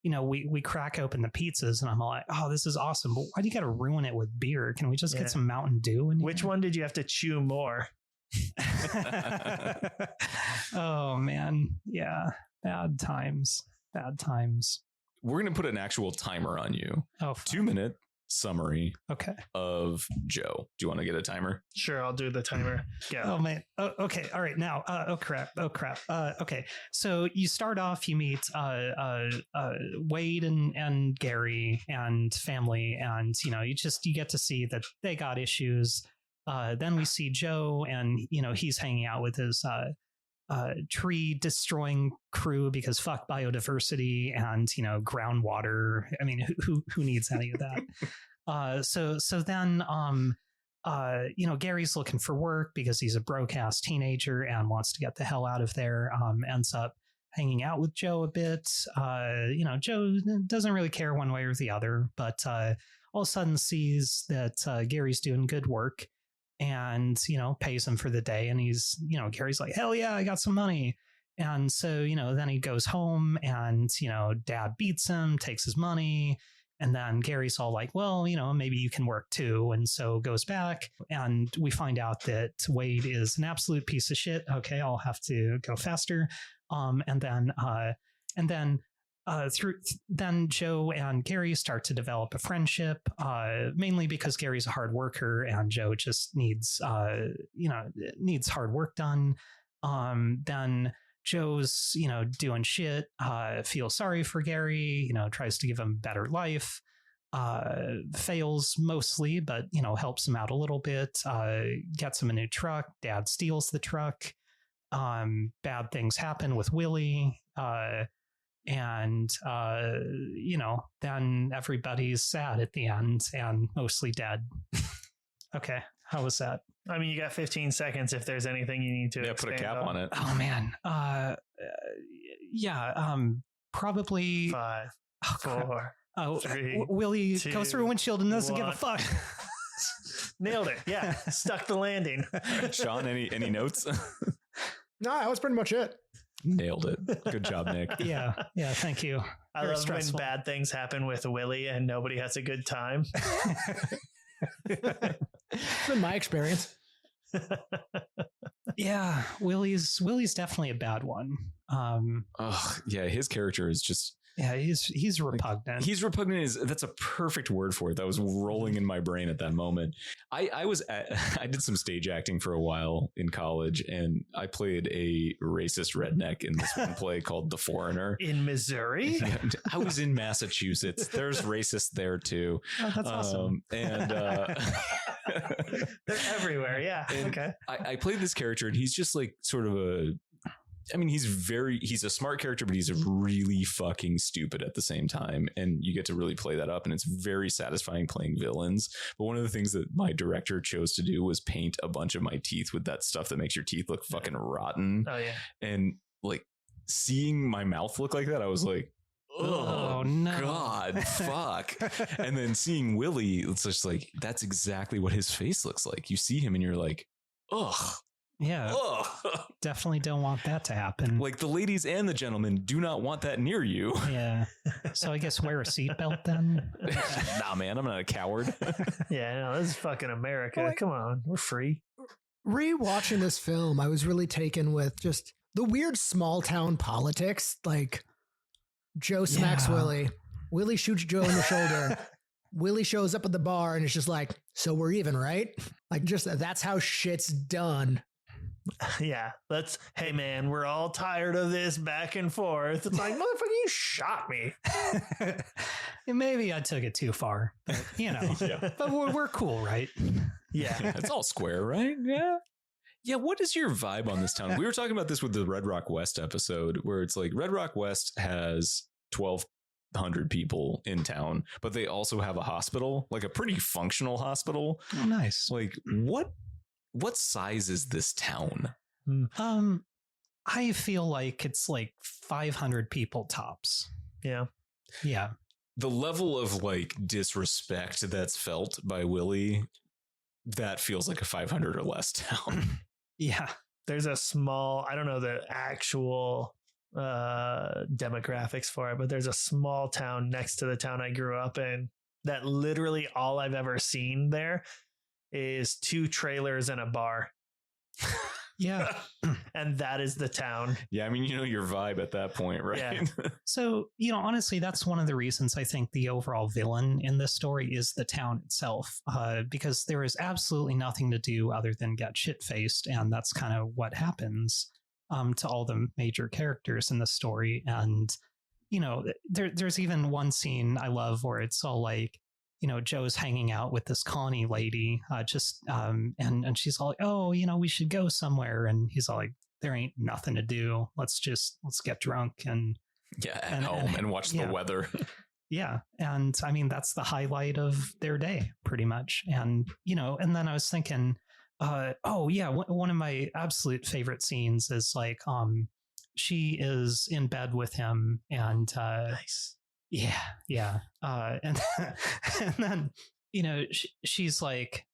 we crack open the pizzas, and I'm like, oh, this is awesome. But why do you got to ruin it with beer? Can we just get some Mountain Dew? Which one did you have to chew more? Oh man, yeah, bad times. We're going to put an actual timer on you. Oh, 2-minute summary. Okay. Of Joe. Do you want to get a timer? Sure, I'll do the timer. Go. Oh man. Oh, okay. All right. Now. Oh crap. Okay. So you start off. You meet Wade and Gary and family, and you get to see that they got issues. Then we see Joe, and he's hanging out with his tree destroying crew because fuck biodiversity and groundwater. I mean, who needs any of that? So then Gary's looking for work because he's a broke-ass teenager and wants to get the hell out of there. Ends up hanging out with Joe a bit. Joe doesn't really care one way or the other, but all of a sudden sees that Gary's doing good work and pays him for the day, and he's Gary's like, hell yeah, I got some money. And so then he goes home, and dad beats him, takes his money, and then Gary's all like, well, maybe you can work too, and so goes back, and we find out that Wade is an absolute piece of shit. Okay, I'll have to go faster. Then Joe and Gary start to develop a friendship, mainly because Gary's a hard worker and Joe just needs hard work done. Then Joe's, doing shit, feels sorry for Gary, tries to give him a better life, fails mostly, but, helps him out a little bit, gets him a new truck. Dad steals the truck. Bad things happen with Willie. And then everybody's sad at the end and mostly dead. Okay, how was that? I mean, you got 15 seconds if there's anything you need to put a cap on it. Oh man. Probably 5, 4, 3, Willie 2, goes through a windshield and doesn't give a fuck. Nailed it. Yeah, stuck the landing. Sean, any notes? No, that was pretty much it. Nailed it. Good job, Nick. Yeah, thank you. I love stressful when bad things happen with Willie and nobody has a good time. It's been my experience. Yeah, Willie's definitely a bad one. Yeah, his character is just Yeah, he's repugnant. Like, he's repugnant. That's a perfect word for it. That was rolling in my brain at that moment. I did some stage acting for a while in college, and I played a racist redneck in this one play called The Foreigner. In Missouri? I was in Massachusetts. There's racist there too. Oh, that's awesome. And they're everywhere. Yeah. Okay. I played this character, and he's just like sort of he's a smart character, but he's really fucking stupid at the same time. And you get to really play that up, and it's very satisfying playing villains. But one of the things that my director chose to do was paint a bunch of my teeth with that stuff that makes your teeth look fucking rotten. Oh yeah. And like seeing my mouth look like that, I was like, oh no, God, fuck. And then seeing Willie, it's just like, that's exactly what his face looks like. You see him and you're like, ugh. Yeah, definitely don't want that to happen. Like the ladies and the gentlemen do not want that near you. Yeah. So I guess wear a seatbelt then. Nah, man, I'm not a coward. Yeah, no, this is fucking America. Come on, we're free. Rewatching this film, I was really taken with just the weird small town politics. Like Joe smacks Willie. Willie shoots Joe in the shoulder. Willie shows up at the bar and it's just like, so we're even, right? Like just that's how shit's done. Yeah, hey man, we're all tired of this back and forth. It's like, motherfucker, you shot me. Maybe I took it too far, but, but we're cool, right? Yeah. It's all square, right? Yeah. Yeah. What is your vibe on this town? We were talking about this with the Red Rock West episode, where it's like Red Rock West has 1,200 people in town, but they also have a hospital, like a pretty functional hospital. Oh, nice. Like what size is this town? I feel like it's like 500 people tops. Yeah. Yeah. The level of like disrespect that's felt by Willie, that feels like a 500 or less town. Yeah. There's a small, I don't know the actual demographics for it, but there's a small town next to the town I grew up in that literally all I've ever seen there is 2 trailers and a bar. Yeah. And that is the town. Yeah. I mean, your vibe at that point, right? Yeah. So, honestly, that's one of the reasons I think the overall villain in this story is the town itself, because there is absolutely nothing to do other than get shit-faced. And that's kind of what happens to all the major characters in the story. And, there's even one scene I love where it's all like, Joe's hanging out with this Connie lady, and she's all like, oh, we should go somewhere. And he's all like, there ain't nothing to do. Let's get drunk and at home and watch the weather. Yeah. And I mean, that's the highlight of their day pretty much. And, and then I was thinking, one of my absolute favorite scenes is like, she is in bed with him and, nice. Yeah. And then, she's like,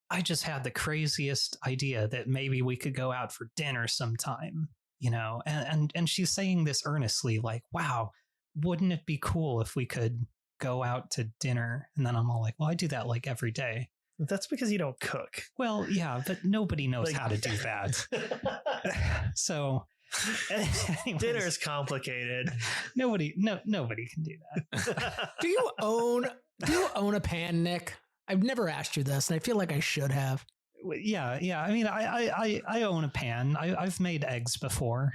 I just had the craziest idea that maybe we could go out for dinner sometime, and she's saying this earnestly, like, wow, wouldn't it be cool if we could go out to dinner? And then I'm all like, well, I do that like every day. That's because you don't cook. Well, yeah, but nobody knows how to do that. So anyways, dinner is complicated. Nobody can do that. Do you own a pan, Nick? I've never asked you this, and I feel like I should have. Yeah. I mean, I own a pan. I've made eggs before.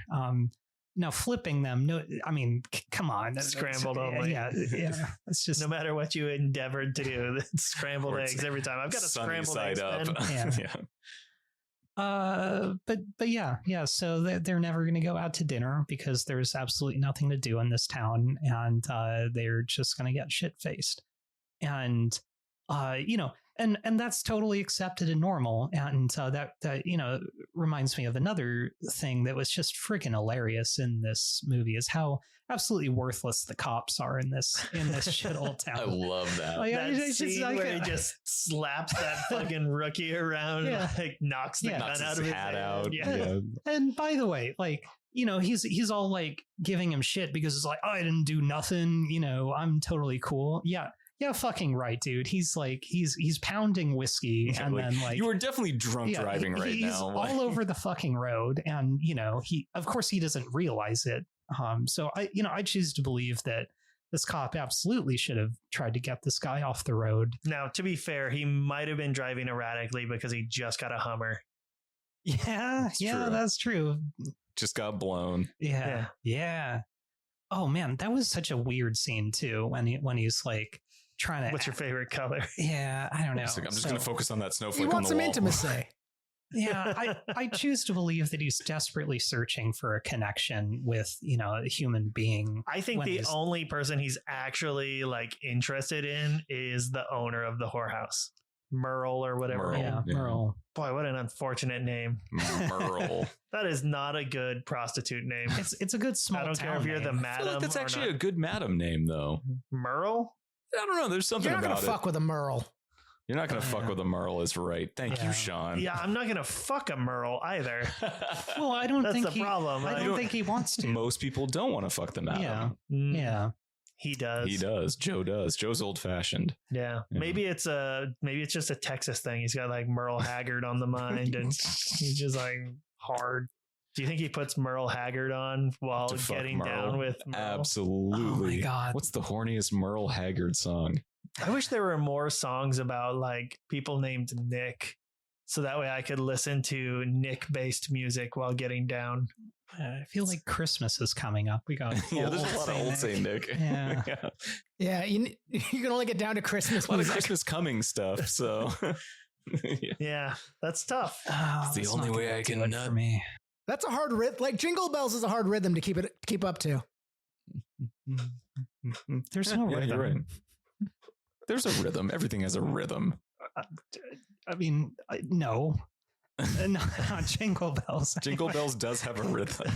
Now flipping them, no, I mean, come on, scrambled only. Yeah. It's just no matter what you endeavored to do, it's scrambled eggs every time. I've got a scrambled eggs up. Yeah. But yeah. So they're never going to go out to dinner because there's absolutely nothing to do in this town, and they're just going to get shit faced, and and that's totally accepted and normal. And that reminds me of another thing that was just freaking hilarious in this movie is how absolutely worthless the cops are in this shithole town. I love that. Like, that scene where he just slaps that fucking rookie around, and like knocks the gun out of his hat hand. out. Yeah. And by the way, like, he's all like giving him shit because it's like, oh, I didn't do nothing. I'm totally cool. Yeah, fucking right, dude. He's like, he's pounding whiskey, and like, then like, you were definitely drunk driving right he's now. All over the fucking road, and he, of course, he doesn't realize it. So I choose to believe that this cop absolutely should have tried to get this guy off the road. Now, to be fair, he might have been driving erratically because he just got a Hummer. Yeah, true. That's true. Just got blown. Yeah. Oh man, that was such a weird scene too. When he's like trying to. What's your favorite color? Yeah, I don't know. I'm just going to focus on that snowflake. He wants some intimacy. Yeah, I choose to believe that he's desperately searching for a connection with, a human being. I think the only person he's actually like interested in is the owner of the whorehouse, Merle or whatever. Merle. Boy, what an unfortunate name, Merle. That is not a good prostitute name. It's a good small. I don't care if you're the madam. I feel like that's actually not. A good madam name, though. Merle. I don't know. There's something You're not about gonna fuck with a Merle. You're not going to fuck with a Merle is right. Thank you, Sean. Yeah, I'm not going to fuck a Merle either. Well, I don't That's think the problem. I don't think he wants to. Most people don't want to fuck the madam. Yeah. He does. He does. Joe does. Joe's old fashioned. Yeah. Maybe it's just a Texas thing. He's got like Merle Haggard on the mind and he's just like hard. Do you think he puts Merle Haggard on while getting down with Merle? Absolutely. Oh my God. What's the horniest Merle Haggard song? I wish there were more songs about like people named Nick, so that way I could listen to Nick-based music while getting down. I feel like Christmas is coming up. We got there's a lot of old Saint Nick. Yeah, you can only get down to Christmas. A lot of Christmas coming stuff. So yeah, that's tough. It's the only way I can nut. For me. That's a hard rhythm. Like Jingle Bells is a hard rhythm to keep up to. There's no rhythm. You're right. There's a rhythm. Everything has a rhythm. I mean, no. Not Jingle Bells. Jingle Bells does have a rhythm.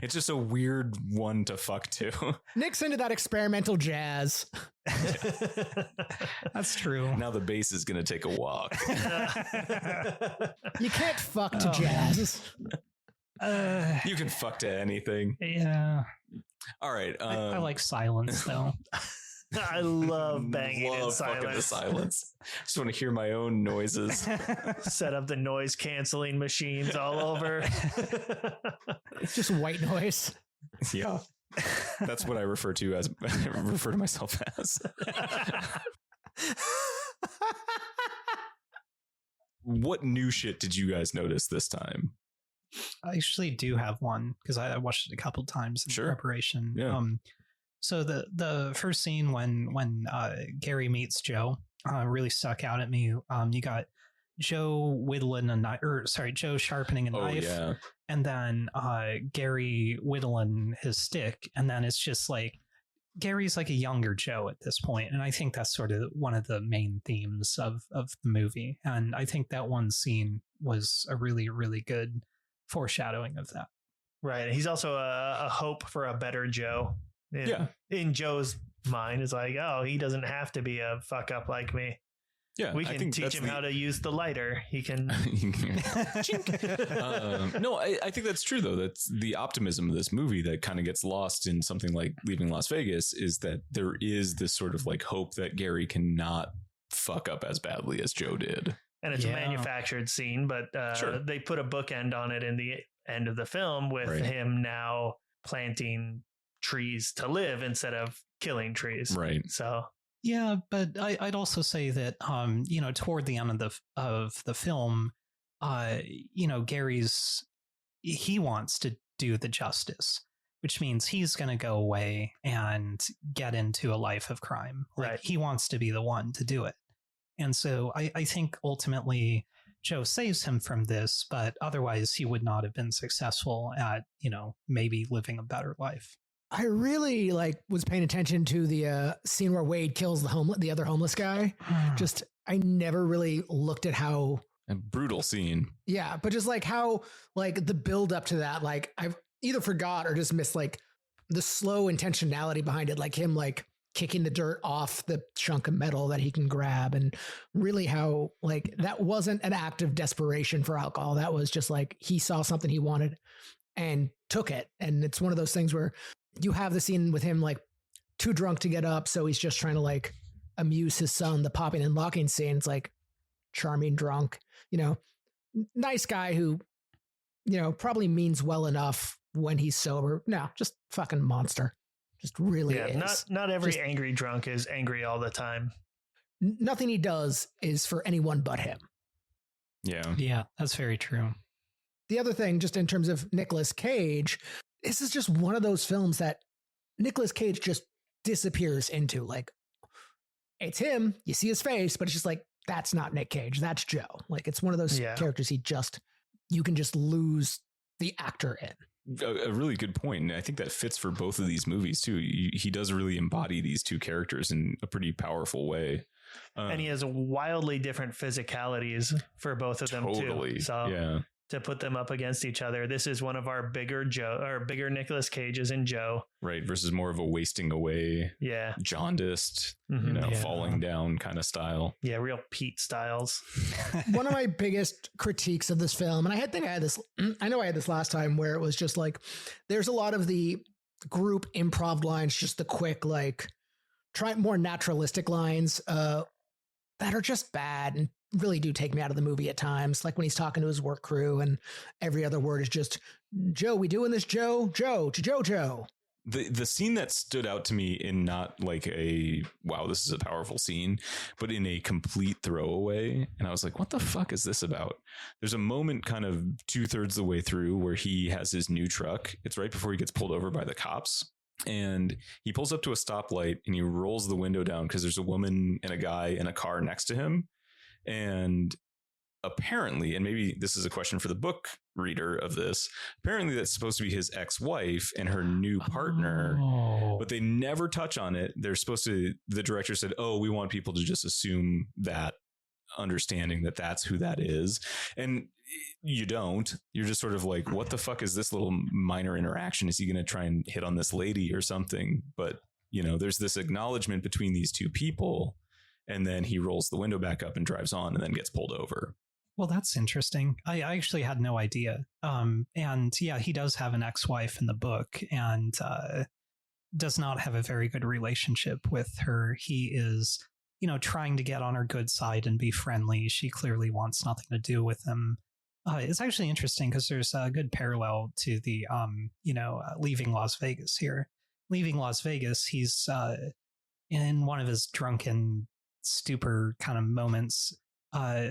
It's just a weird one to fuck to. Nick's into that experimental jazz. That's true. Now the bass is going to take a walk. You can't fuck to jazz. You can fuck to anything. Yeah. All right. I like silence though. I love banging in fucking the silence. silence. Just want to hear my own noises. Set up the noise canceling machines all over. It's just white noise. Yeah. That's what I refer to myself as. What new shit did you guys notice this time? I actually do have one because I watched it a couple times in preparation. Yeah. So the first scene when Gary meets Joe really stuck out at me. You got Joe whittling a knife, Joe sharpening a knife, and then Gary whittling his stick, and then it's just like Gary's like a younger Joe at this point, and I think that's sort of one of the main themes of the movie, and I think that one scene was a really, really good foreshadowing of that. Right. He's also a hope for a better Joe. In Joe's mind, is like, oh, he doesn't have to be a fuck up like me. Yeah, we can teach him how to use the lighter. He can. No, I think that's true though. That's the optimism of this movie that kind of gets lost in something like Leaving Las Vegas. Is that there is this sort of like hope that Gary cannot fuck up as badly as Joe did. And it's a manufactured scene, but they put a bookend on it in the end of the film with him now planting trees to live instead of killing trees. Right. So yeah, but I'd also say that toward the end of the film, Gary's he wants to do the justice, which means he's going to go away and get into a life of crime. Like he wants to be the one to do it. And so I think ultimately Joe saves him from this, but otherwise he would not have been successful at, maybe living a better life. I really was paying attention to the scene where Wade kills the other homeless guy. I never really looked at how a brutal scene. Yeah, but just how the build up to that, I've either forgot or just missed the slow intentionality behind it, him kicking the dirt off the chunk of metal that he can grab, and really how that wasn't an act of desperation for alcohol. That was just he saw something he wanted and took it. And it's one of those things where you have the scene with him too drunk to get up, so he's just trying to amuse his son, the popping and locking scene. It's charming drunk, nice guy who probably means well enough when he's sober. No, just fucking monster. Just really is. Not every angry drunk is angry all the time. Nothing he does is for anyone but him. Yeah, that's very true. The other thing, just in terms of Nicolas Cage, this is just one of those films that Nicolas Cage just disappears into. Like, it's him, you see his face, but it's just like, that's not Nick Cage, that's Joe. Like, it's one of those characters you can just lose the actor in. A really good point. And I think that fits for both of these movies too. He does really embody these two characters in a pretty powerful way. And he has wildly different physicalities for both of them too. So to put them up against each other, this is one of our bigger Nicolas Cages in Joe. Right. Versus more of a wasting away, jaundiced, falling down kind of style. Yeah. Real Pete Styles. One of my biggest critiques of this film, and I know I had this last time, where it was just like, there's a lot of the group improv lines, just the quick, like, try more naturalistic lines that are just bad and really do take me out of the movie at times. Like when he's talking to his work crew and every other word is just, Joe, we doing this, Joe, Joe. The scene that stood out to me in not like a, wow, this is a powerful scene, but in a complete throwaway. And I was like, what the fuck is this about? There's a moment kind of 2/3 the way through where he has his new truck. It's right before he gets pulled over by the cops. And he pulls up to a stoplight and he rolls the window down because there's a woman and a guy in a car next to him. And apparently, and maybe this is a question for the book reader of this, apparently that's supposed to be his ex-wife and her new partner, but they never touch on it. The director said, oh, we want people to just assume that, understanding that that's who that is. And you don't. You're just sort of like, what the fuck is this little minor interaction? Is he going to try and hit on this lady or something? But, there's this acknowledgement between these two people. And then he rolls the window back up and drives on and then gets pulled over. Well, that's interesting. I actually had no idea. And yeah, he does have an ex-wife in the book and does not have a very good relationship with her. He is, trying to get on her good side and be friendly. She clearly wants nothing to do with him. It's actually interesting because there's a good parallel to the, Leaving Las Vegas here. Leaving Las Vegas, he's in one of his drunken stupor kind of moments.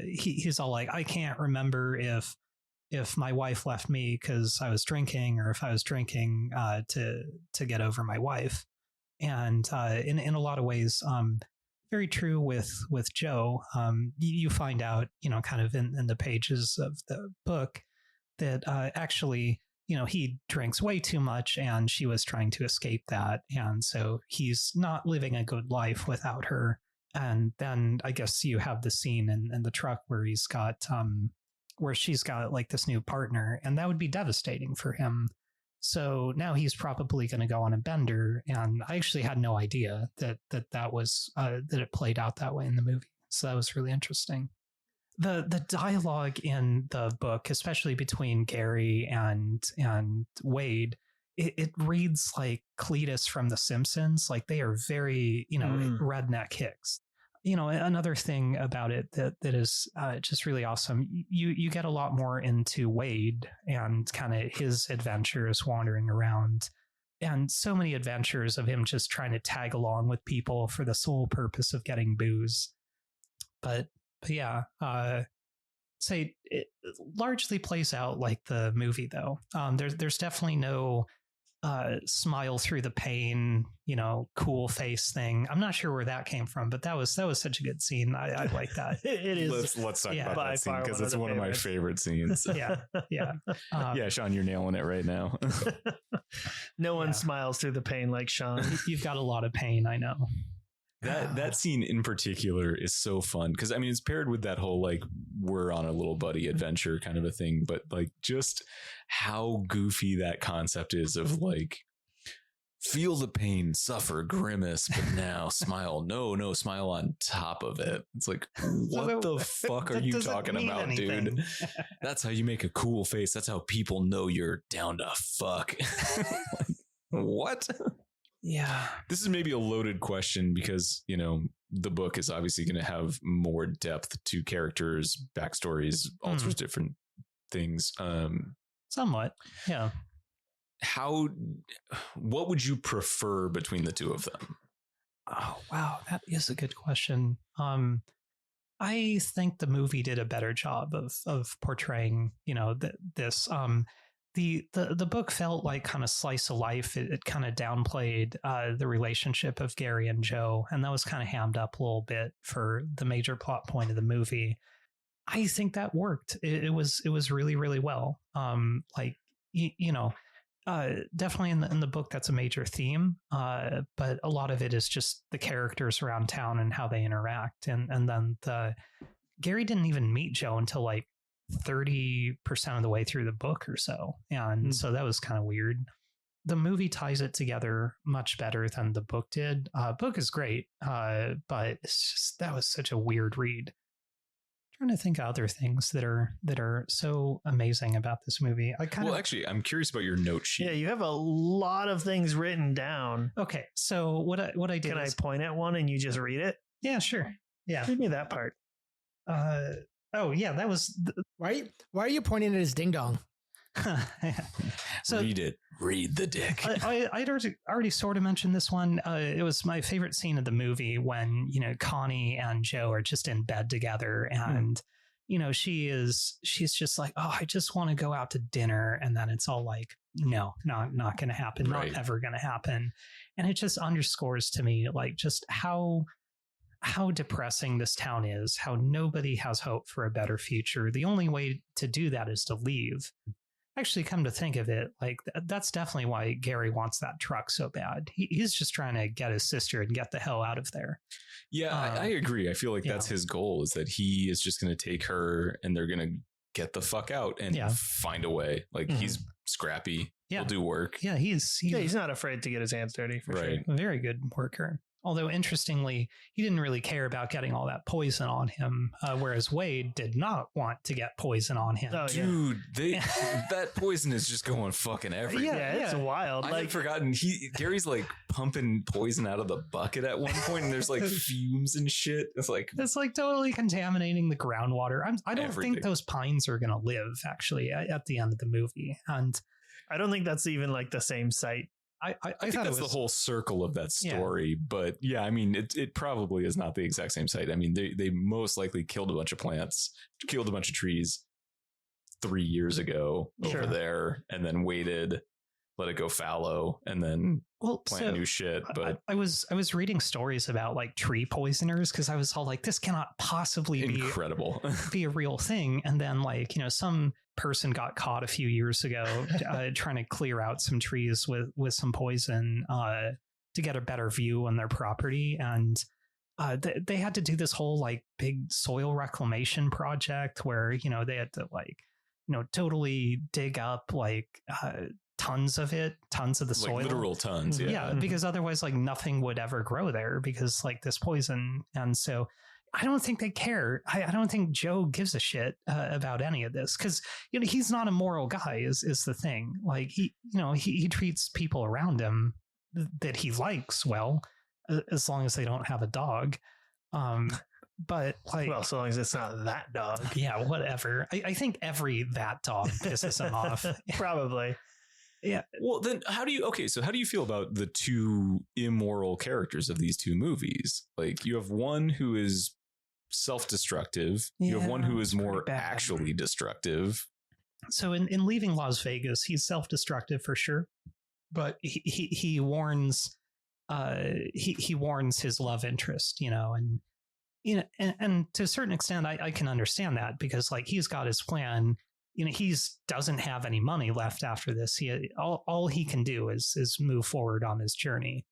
He's all like, I can't remember if my wife left me because I was drinking or if I was drinking to get over my wife. And in a lot of ways, very true with Joe. You find out, kind of in the pages of the book that actually, he drinks way too much and she was trying to escape that. And so he's not living a good life without her. And then I guess you have the scene in the truck where he's got, where she's got like this new partner, and that would be devastating for him. So now he's probably going to go on a bender. And I actually had no idea that was, that it played out that way in the movie. So that was really interesting. The dialogue in the book, especially between Gary and Wade, it reads like Cletus from The Simpsons. Like they are very, redneck hicks. Another thing about it that is just really awesome. You get a lot more into Wade and kind of his adventures wandering around, and so many adventures of him just trying to tag along with people for the sole purpose of getting booze. But yeah, say it largely plays out like the movie though. There's definitely no smile through the pain, cool face thing. I'm not sure where that came from, but that was such a good scene. I like that. It is. Let's talk about that scene because it's one of my favorite scenes. Yeah. Yeah, Sean, you're nailing it right now. No one smiles through the pain like Sean. You've got a lot of pain, I know. That scene in particular is so fun because it's paired with that whole like we're on a little buddy adventure kind of a thing, but like just how goofy that concept is of like feel the pain, suffer, grimace, but now smile. No, smile on top of it. It's like, what the fuck are you talking about, anything, dude? That's how you make a cool face. That's how people know you're down to fuck. Like, what? Yeah. This is maybe a loaded question because, the book is obviously going to have more depth to characters, backstories, all sorts of different things. Somewhat. Yeah. what would you prefer between the two of them? Oh, wow. That is a good question. I think the movie did a better job of portraying, this. The book felt like kind of slice of life. It kind of downplayed the relationship of Gary and Joe, and that was kind of hammed up a little bit for the major plot point of the movie. I think that worked. It was really, really well. Definitely in the book, that's a major theme. But a lot of it is just the characters around town and how they interact. And then Gary didn't even meet Joe until like 30% of the way through the book or so. And so that was kind of weird. The movie ties it together much better than the book did. Book is great, but it's just, that was such a weird read. Trying to think of other things that are so amazing about this movie. Actually, I'm curious about your note sheet. Yeah, you have a lot of things written down. Okay, so what I did. Can I point at one and you just read it? Yeah, sure. Yeah, read me that part. Oh yeah, that was. Why are you pointing at his ding dong? So read it. Read the dick. I'd already sort of mentioned this one. It was my favorite scene of the movie when Connie and Joe are just in bed together, and she's just like, oh, I just want to go out to dinner, and then it's all like, no, not going to happen, right. Not ever going to happen, and it just underscores to me like just how depressing this town is, how nobody has hope for a better future. The only way to do that is to leave. Actually, come to think of it, like that's definitely why Gary wants that truck so bad. He's just trying to get his sister and get the hell out of there. Yeah, I agree. I feel like that's his goal, is that he is just going to take her and they're going to get the fuck out and find a way. Like he's scrappy. He'll do work. Yeah, he's not afraid to get his hands dirty for sure. A very good worker. Although, interestingly, he didn't really care about getting all that poison on him, whereas Wade did not want to get poison on him. Oh, dude, that poison is just going fucking everywhere. Yeah, it's wild. I had forgotten. Gary's like pumping poison out of the bucket at one point, and there's like fumes and shit. It's like totally contaminating the groundwater. I don't everything. think those pines are going to live, actually, at the end of the movie. And I don't think that's even like the same site. I think that's the whole circle of that story, but yeah, I mean, it probably is not the exact same site. I mean, they most likely killed a bunch of plants, killed a bunch of trees 3 years ago over there, and then waited, let it go fallow, and then plant new shit. But I was reading stories about like tree poisoners, because I was all like, this cannot possibly incredible be a real thing. And then some person got caught a few years ago trying to clear out some trees with some poison to get a better view on their property, and they had to do this whole like big soil reclamation project where they had to totally dig up like tons of the soil, like literal tons. Yeah, because otherwise like nothing would ever grow there because like this poison. And so I don't think they care. I don't think Joe gives a shit about any of this, because he's not a moral guy is the thing. Like he treats people around him that he likes well, as long as they don't have a dog. But like, well, so long as it's not that dog. Yeah, whatever. I think that dog pisses him off. Probably. Yeah. Well, then how do you feel about the two immoral characters of these two movies? Like, you have one who is self-destructive. You have one who is more actually destructive. So in Leaving Las Vegas, he's self-destructive for sure, but he warns he warns his love interest, and to a certain extent I can understand that, because like he's got his plan. He doesn't have any money left after this. All he can do is move forward on his journey.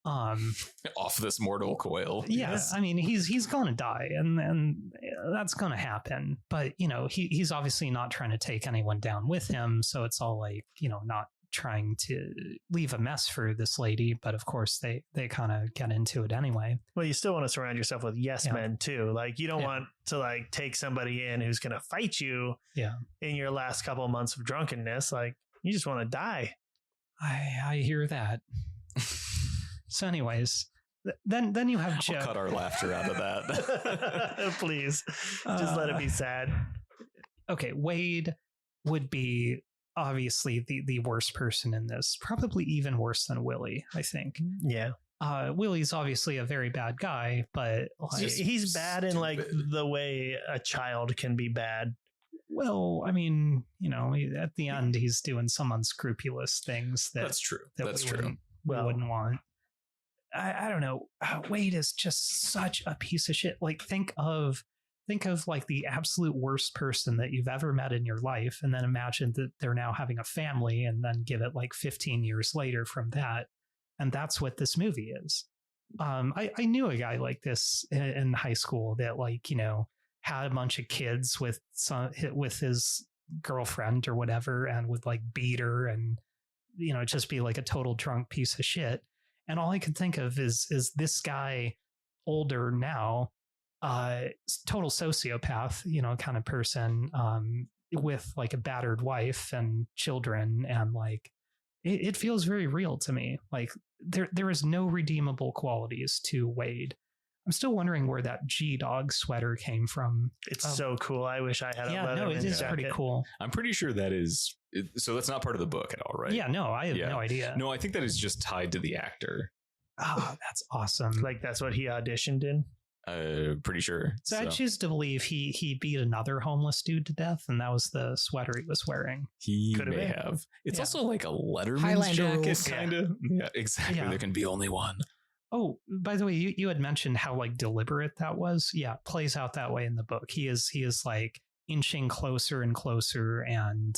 Off this mortal coil. Yeah, yes. I mean, he's going to die, and that's going to happen. But he's obviously not trying to take anyone down with him. So it's all like not trying to leave a mess for this lady. But of course, they kind of get into it anyway. Well, you still want to surround yourself with yes men too. Like you don't want to like take somebody in who's going to fight you. Yeah. In your last couple of months of drunkenness, like you just want to die. I hear that. So anyways, then you have Joe. I'll cut our laughter out of that. Please, just let it be sad. Okay, Wade would be obviously the worst person in this, probably even worse than Willie, I think. Yeah. Willie's obviously a very bad guy, but like, he's bad in like the way a child can be bad. Well, I mean, at the end, he's doing some unscrupulous things. That's true. That's true. We wouldn't want. I don't know. Wade is just such a piece of shit. Like, think of like the absolute worst person that you've ever met in your life, and then imagine that they're now having a family, and then give it like 15 years later from that. And that's what this movie is. I knew a guy like this in high school that, like, had a bunch of kids with his girlfriend or whatever, and would like beat her and, just be like a total drunk piece of shit. And all I could think of is this guy, older now, total sociopath, kind of person, with like a battered wife and children, and like it feels very real to me. Like there is no redeemable qualities to Wade. I'm still wondering where that G-Dog sweater came from. It's so cool. I wish I had a leather it is jacket. pretty cool. I'm pretty sure that is... So that's not part of the book at all, right? Yeah, no, I have no idea. No, I think that is just tied to the actor. Oh, that's awesome. Like that's what he auditioned in? Pretty sure. So I choose to believe he beat another homeless dude to death, and that was the sweater he was wearing. He may have. It's also like a Letterman's Highlander jacket, rules. kind of. Yeah, exactly. Yeah. There can be only one. Oh, by the way, you had mentioned how like deliberate that was. Yeah, it plays out that way in the book. He is like inching closer and closer, and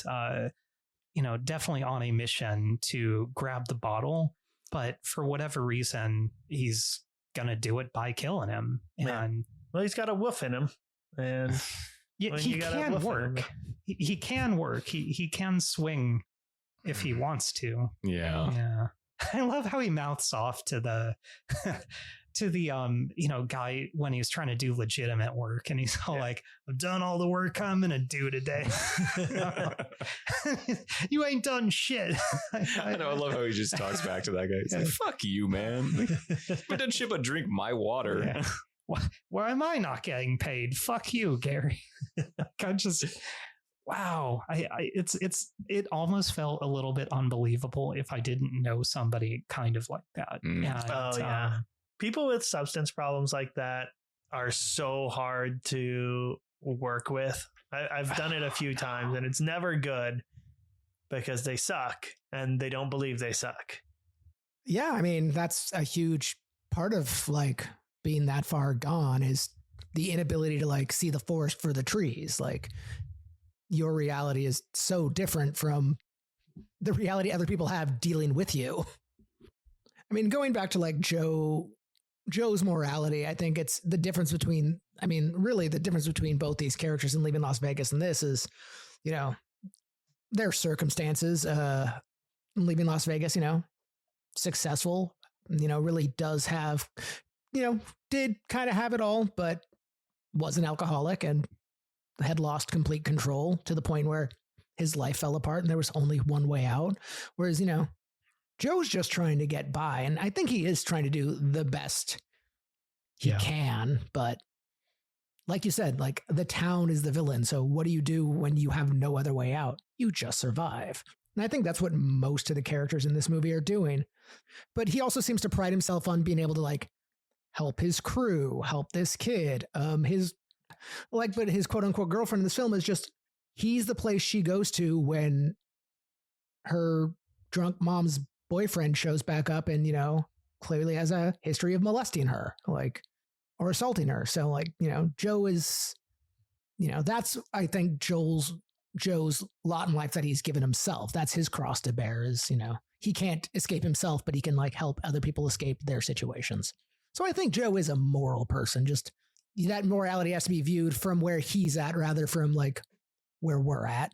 definitely on a mission to grab the bottle. But for whatever reason, he's gonna do it by killing him. And well, he's got a woof in him, and he can work. He can work. He can swing if he wants to. Yeah. I love how he mouths off to the guy when he's trying to do legitimate work, and he's all like, I've done all the work I'm gonna do today. You ain't done shit. I know. I love how he just talks back to that guy. He's like, fuck you, man. I've done shit but drink my water. Yeah. Why am I not getting paid? Fuck you, Gary. I just... Wow, it almost felt a little bit unbelievable if I didn't know somebody kind of like that. And, people with substance problems like that are so hard to work with. I've done it a few times, and it's never good because they suck and they don't believe they suck. Yeah, I mean, that's a huge part of like being that far gone, is the inability to like see the forest for the trees. Like, your reality is so different from the reality other people have dealing with you. I mean, going back to like Joe's morality, I think it's the difference between, really the difference between both these characters in Leaving Las Vegas and this is, their circumstances, Leaving Las Vegas, successful, really does have, did kind of have it all, but was an alcoholic and had lost complete control to the point where his life fell apart and there was only one way out. Whereas, Joe's just trying to get by. And I think he is trying to do the best he can. But like you said, like the town is the villain. So what do you do when you have no other way out? You just survive. And I think that's what most of the characters in this movie are doing. But he also seems to pride himself on being able to like help his crew, help this kid, but his quote unquote girlfriend in this film is just, he's the place she goes to when her drunk mom's boyfriend shows back up and, clearly has a history of molesting her, or assaulting her. So Joe is, that's, I think Joe's lot in life that he's given himself. That's his cross to bear is, he can't escape himself, but he can help other people escape their situations. So I think Joe is a moral person. Just that morality has to be viewed from where he's at rather from where we're at.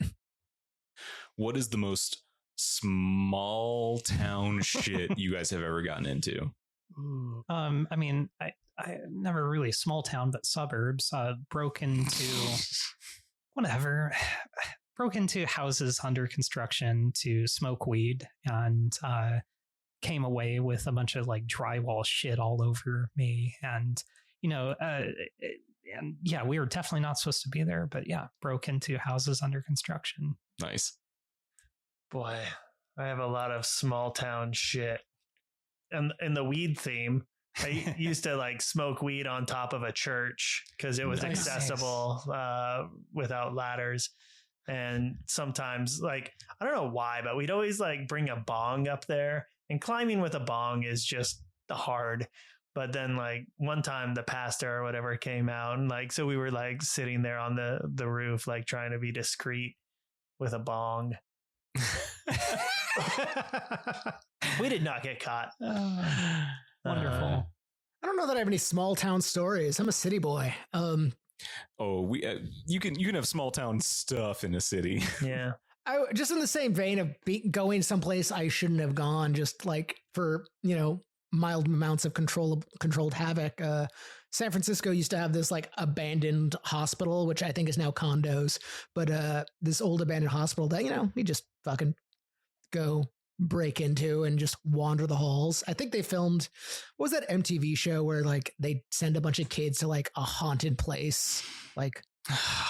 What is the most small town shit you guys have ever gotten into? I never really small town, but suburbs. Broke into houses under construction to smoke weed, and came away with a bunch of drywall shit all over me. And we were definitely not supposed to be there, but broke into houses under construction. Nice. boy, I have a lot of small town shit. And in the weed theme, I used to like smoke weed on top of a church because it was accessible without ladders. And sometimes, like, I don't know why, but we'd always like bring a bong up there, and climbing with a bong is just hard. But then like one time the pastor or whatever came out, and like, so we were like sitting there on the roof, like trying to be discreet with a bong. We did not get caught. Wonderful. I don't know that I have any small town stories. I'm a city boy. You can have small town stuff in a city. Yeah. I just in the same vein of going someplace I shouldn't have gone, just like for, mild amounts of controlled havoc. San Francisco used to have this like abandoned hospital, which I think is now condos, but this old abandoned hospital that, we just fucking go break into and just wander the halls. I think they filmed, what was that MTV show where like they send a bunch of kids to like a haunted place? Like,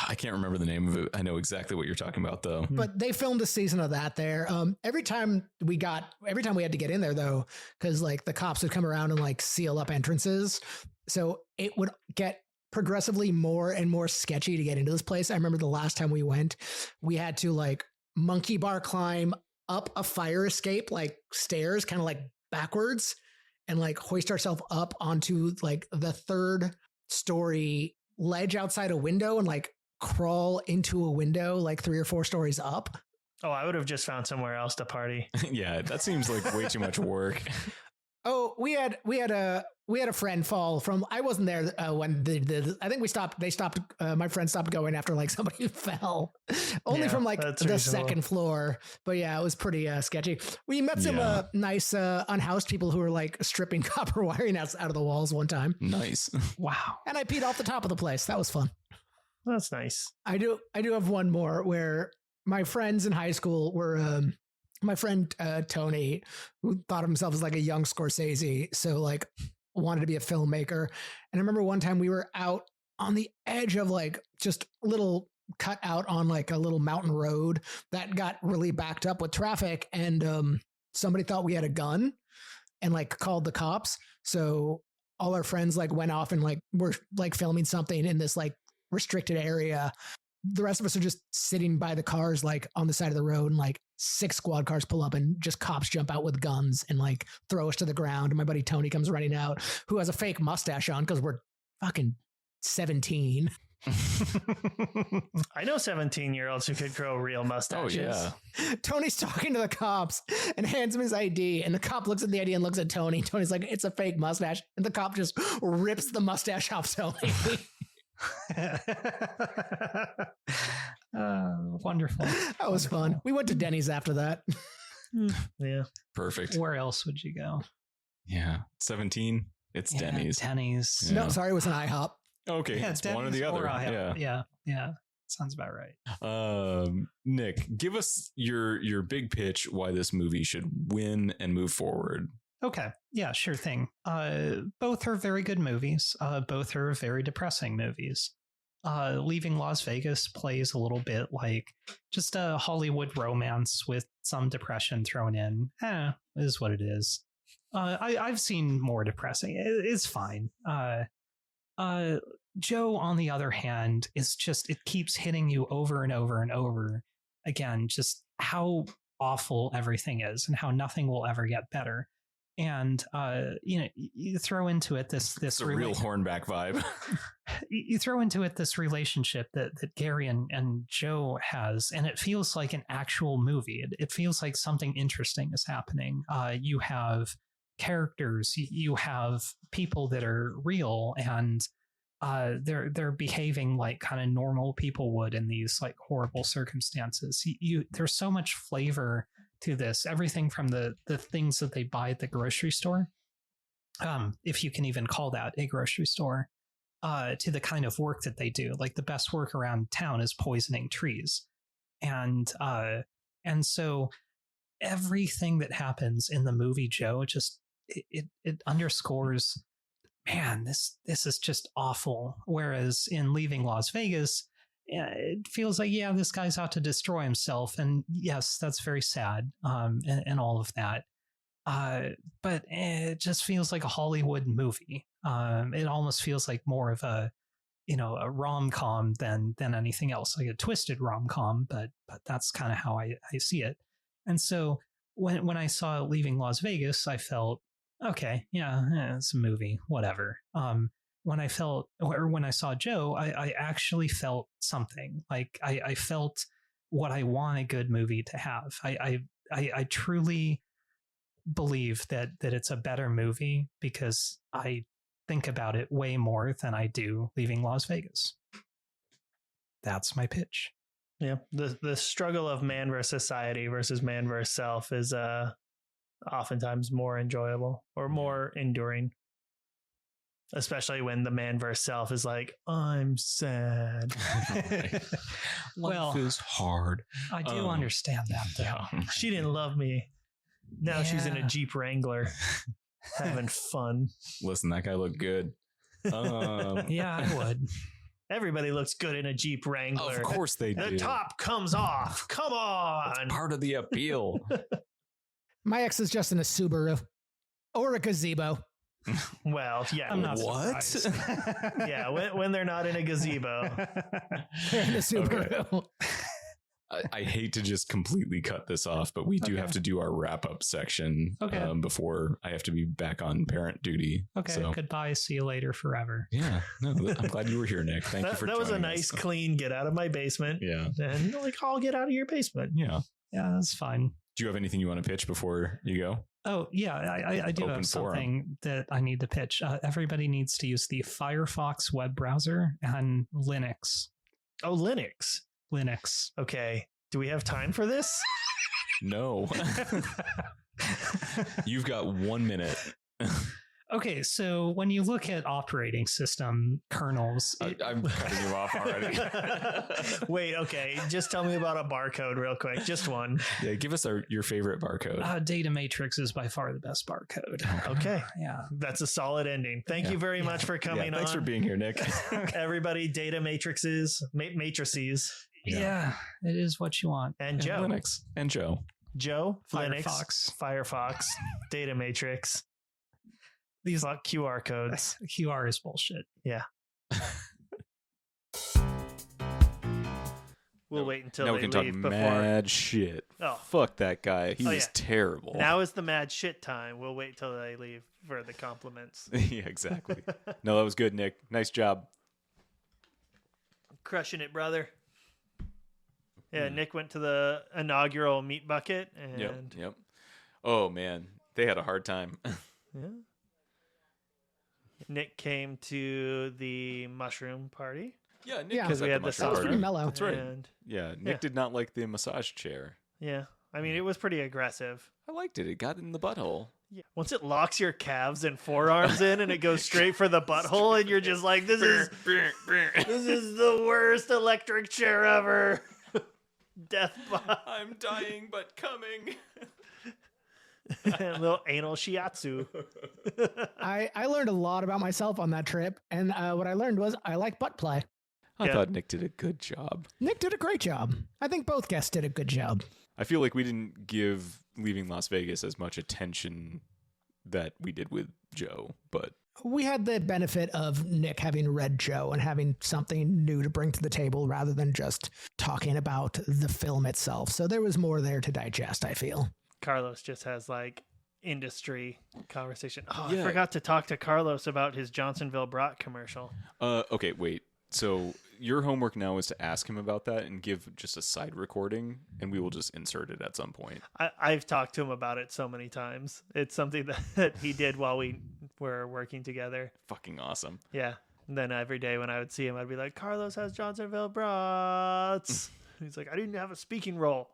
I can't remember the name of it. I know exactly what you're talking about though. But they filmed a season of that there. Every time we had to get in there though, because like the cops would come around and like seal up entrances. So it would get progressively more and more sketchy to get into this place. I remember the last time we went, we had to like monkey bar climb up a fire escape, like stairs, kind of like backwards, and like hoist ourselves up onto like the 3rd story ledge outside a window and like crawl into a window like 3 or 4 stories up. Oh, I would have just found somewhere else to party. Yeah, that seems like way too much work. Oh, we had a friend fall from. I wasn't there when I think they stopped. My friend stopped going after like somebody fell, only from like the reasonable. 2nd floor. But yeah, it was pretty sketchy. We met some nice unhoused people who were like stripping copper wiring out of the walls one time. Nice. Wow. And I peed off the top of the place. That was fun. That's nice. I do have one more where my friends in high school were. My friend Tony, who thought of himself as like a young Scorsese, so like wanted to be a filmmaker. And I remember one time we were out on the edge of like just a little cut out on like a little mountain road that got really backed up with traffic, and somebody thought we had a gun and like called the cops. So all our friends like went off and like were like filming something in this like restricted area. The rest of us are just sitting by the cars, like on the side of the road, and like 6 squad cars pull up and just cops jump out with guns and like throw us to the ground. And my buddy Tony comes running out, who has a fake mustache on because we're fucking 17. I know 17-year-olds who could grow real mustaches. Oh, yeah. Tony's talking to the cops and hands him his ID. And the cop looks at the ID and looks at Tony. Tony's like, it's a fake mustache. And the cop just rips the mustache off Tony. Wonderful. That was fun. We went to Denny's after that. Yeah. Perfect. Where else would you go? Yeah. 17. It's Denny's. Denny's. No, sorry, it was an IHOP. Okay. Yeah, it's Denny's one or the other. Yeah. Sounds about right. Nick, give us your big pitch why this movie should win and move forward. Okay. Yeah, sure thing. Both are very good movies. Both are very depressing movies. Leaving Las Vegas plays a little bit like just a Hollywood romance with some depression thrown in. Is what it is. I've seen more depressing. It's fine. Joe, on the other hand, is just, it keeps hitting you over and over and over again, just how awful everything is and how nothing will ever get better. And, you throw into it this it's a real Hornback vibe. You throw into it this relationship that Gary and Joe has, and it feels like an actual movie. It feels like something interesting is happening. You have characters, you have people that are real, and they're behaving like kind of normal people would in these like horrible circumstances. There's so much flavor to this, everything from the things that they buy at the grocery store, if you can even call that a grocery store, to the kind of work that they do. Like the best work around town is poisoning trees. And so everything that happens in the movie, Joe, just it underscores, man, this is just awful. Whereas in Leaving Las Vegas, it feels like, yeah, this guy's out to destroy himself. And yes, that's very sad, and all of that. But it just feels like a Hollywood movie. It almost feels like more of a rom-com than anything else, like a twisted rom-com, but that's kind of how I see it. And so when I saw Leaving Las Vegas, I felt, okay, yeah, it's a movie, whatever. When I saw Joe, I actually felt something. Like I felt what I want a good movie to have. I truly believe that it's a better movie because I think about it way more than I do Leaving Las Vegas. That's my pitch. Yeah, the struggle of man versus society versus man versus self is oftentimes more enjoyable or more enduring, especially when the man versus self is like, I'm sad. Life is hard. I do understand that, though. She didn't love me. Now she's in a Jeep Wrangler having fun. Listen, that guy looked good. Yeah, I would. Everybody looks good in a Jeep Wrangler. Of course they do. The top comes off. Come on. It's part of the appeal. My ex is just in a Subaru or a gazebo. Well, yeah. I'm not What? surprised. Yeah, when they're not in a gazebo. They're in a Subaru. Okay. I hate to just completely cut this off, but we do have to do our wrap up section before I have to be back on parent duty. Okay, so, goodbye. See you later forever. Yeah, no, I'm glad you were here, Nick. Thank you for that was a joining nice, us. clean get out of my basement. Yeah. And I'll get out of your basement. Yeah. Yeah, that's fine. Do you have anything you want to pitch before you go? Oh, yeah, I do Open have forum. something that I need to pitch. Everybody needs to use the Firefox web browser and Linux. Oh, Linux. Linux. Okay. Do we have time for this? No. You've got 1 minute. Okay, so when you look at operating system kernels, I'm cutting you off already. Wait, okay. Just tell me about a barcode real quick. Just one. Yeah, give us your favorite barcode. data matrix is by far the best barcode. Okay. Yeah. That's a solid ending. Thank you very much for coming on. Thanks for being here, Nick. Everybody, data matrices, matrices. Yeah, it is what you want. And Joe. Linux. And Joe. Joe, Firefox. Linux, Firefox, data matrix. These like QR codes. QR is bullshit. Yeah. We'll wait until now they we can talk leave before. mad shit. Oh. Fuck that guy. He Oh, was yeah. terrible. Now is the mad shit time. We'll wait till they leave for the compliments. Yeah, exactly. No, that was good, Nick. Nice job. Crushing it, brother. Yeah, Nick went to the inaugural meat bucket and Yep. Oh man, they had a hard time. yeah. Nick came to the mushroom party. Yeah, Nick Yeah. was Because we at had the mushroom That was sauna. pretty mellow. That's right. And Yeah, Nick Yeah. did not like the massage chair. yeah, I mean, it was pretty aggressive. I liked it. It got in the butthole. Yeah. Once it locks your calves and forearms in and it goes straight for the butthole and you're just like, this is the worst electric chair ever. Death bomb. I'm dying but coming. A little anal shiatsu. I learned a lot about myself on that trip, and what I learned was I like butt play. I Yeah. thought Nick did a good job. Nick did a great job. I think both guests did a good job. I feel like we didn't give Leaving Las Vegas as much attention that we did with Joe, but We had the benefit of Nick having read Joe and having something new to bring to the table rather than just talking about the film itself. So there was more there to digest, I feel. Carlos just has like industry conversation. Oh, Yeah. I forgot to talk to Carlos about his Johnsonville Brat commercial. okay, wait. So your homework now is to ask him about that and give just a side recording, and we will just insert it at some point. I've talked to him about it so many times. It's something that he did while we were working together. Fucking awesome. Yeah. And then every day when I would see him, I'd be like, Carlos has Johnsonville Brats. He's like, I didn't have a speaking role.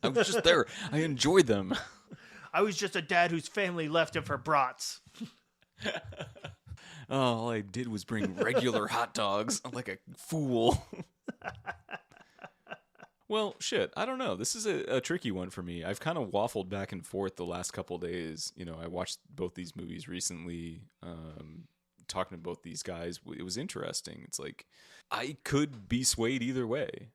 I was just there. I enjoyed them. I was just a dad whose family left him for brats. Oh, all I did was bring regular hot dogs. I'm like a fool. Well, shit. I don't know. This is a tricky one for me. I've kind of waffled back and forth the last couple days. You know, I watched both these movies recently. talking to both these guys, it was interesting. It's like I could be swayed either way.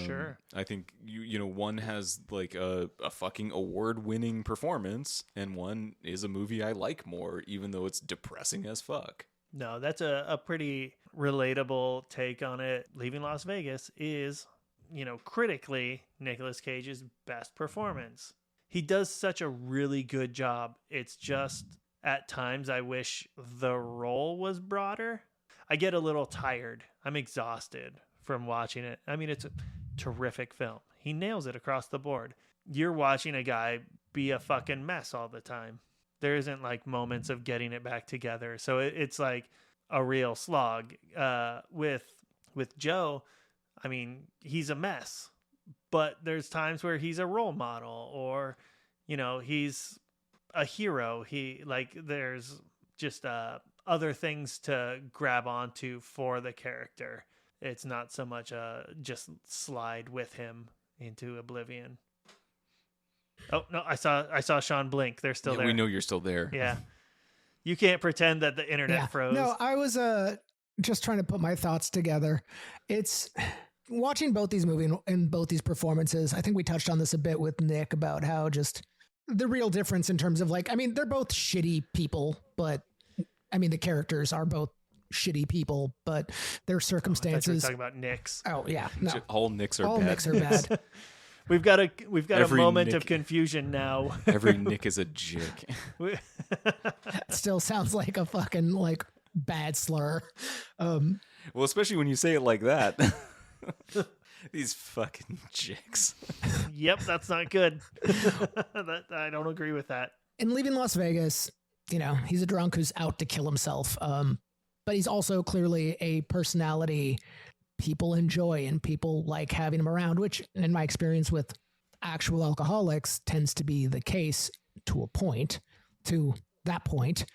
Sure. I think you know, one has like a fucking award-winning performance, and one is a movie I like more, even though it's depressing as fuck. No, that's a pretty relatable take on it. Leaving Las Vegas is, you know, critically Nicolas Cage's best performance. He does such a really good job. It's just at times I wish the role was broader. I get a little tired. I'm exhausted from watching it. I mean, it's a terrific film. He nails it across the board. You're watching a guy be a fucking mess all the time. There isn't like moments of getting it back together. So it's like a real slog. With Joe, I mean, he's a mess, but there's times where he's a role model, or, you know, he's a hero. There's just other things to grab onto for the character. It's not so much just slide with him into oblivion. Oh no, I saw Sean blink. They're still there. We know you're still there. Yeah. You can't pretend that the internet froze. No, I was just trying to put my thoughts together. It's watching both these movies and both these performances. I think we touched on this a bit with Nick about how just the real difference in terms of like, I mean, they're both shitty people, but I mean, the characters are both shitty people, but their circumstances. I thought you were talking about Nicks. Oh yeah, no. All Nicks are all bad. Nicks are bad. We've got a Every moment Nick- of confusion now. Every Nick is a jick. It still sounds like a fucking like bad slur. Well, especially when you say it like that. These fucking jicks. Yep, that's not good. I don't agree with that. In Leaving Las Vegas, you know, he's a drunk who's out to kill himself. But he's also clearly a personality people enjoy and people like having him around, which in my experience with actual alcoholics tends to be the case to that point.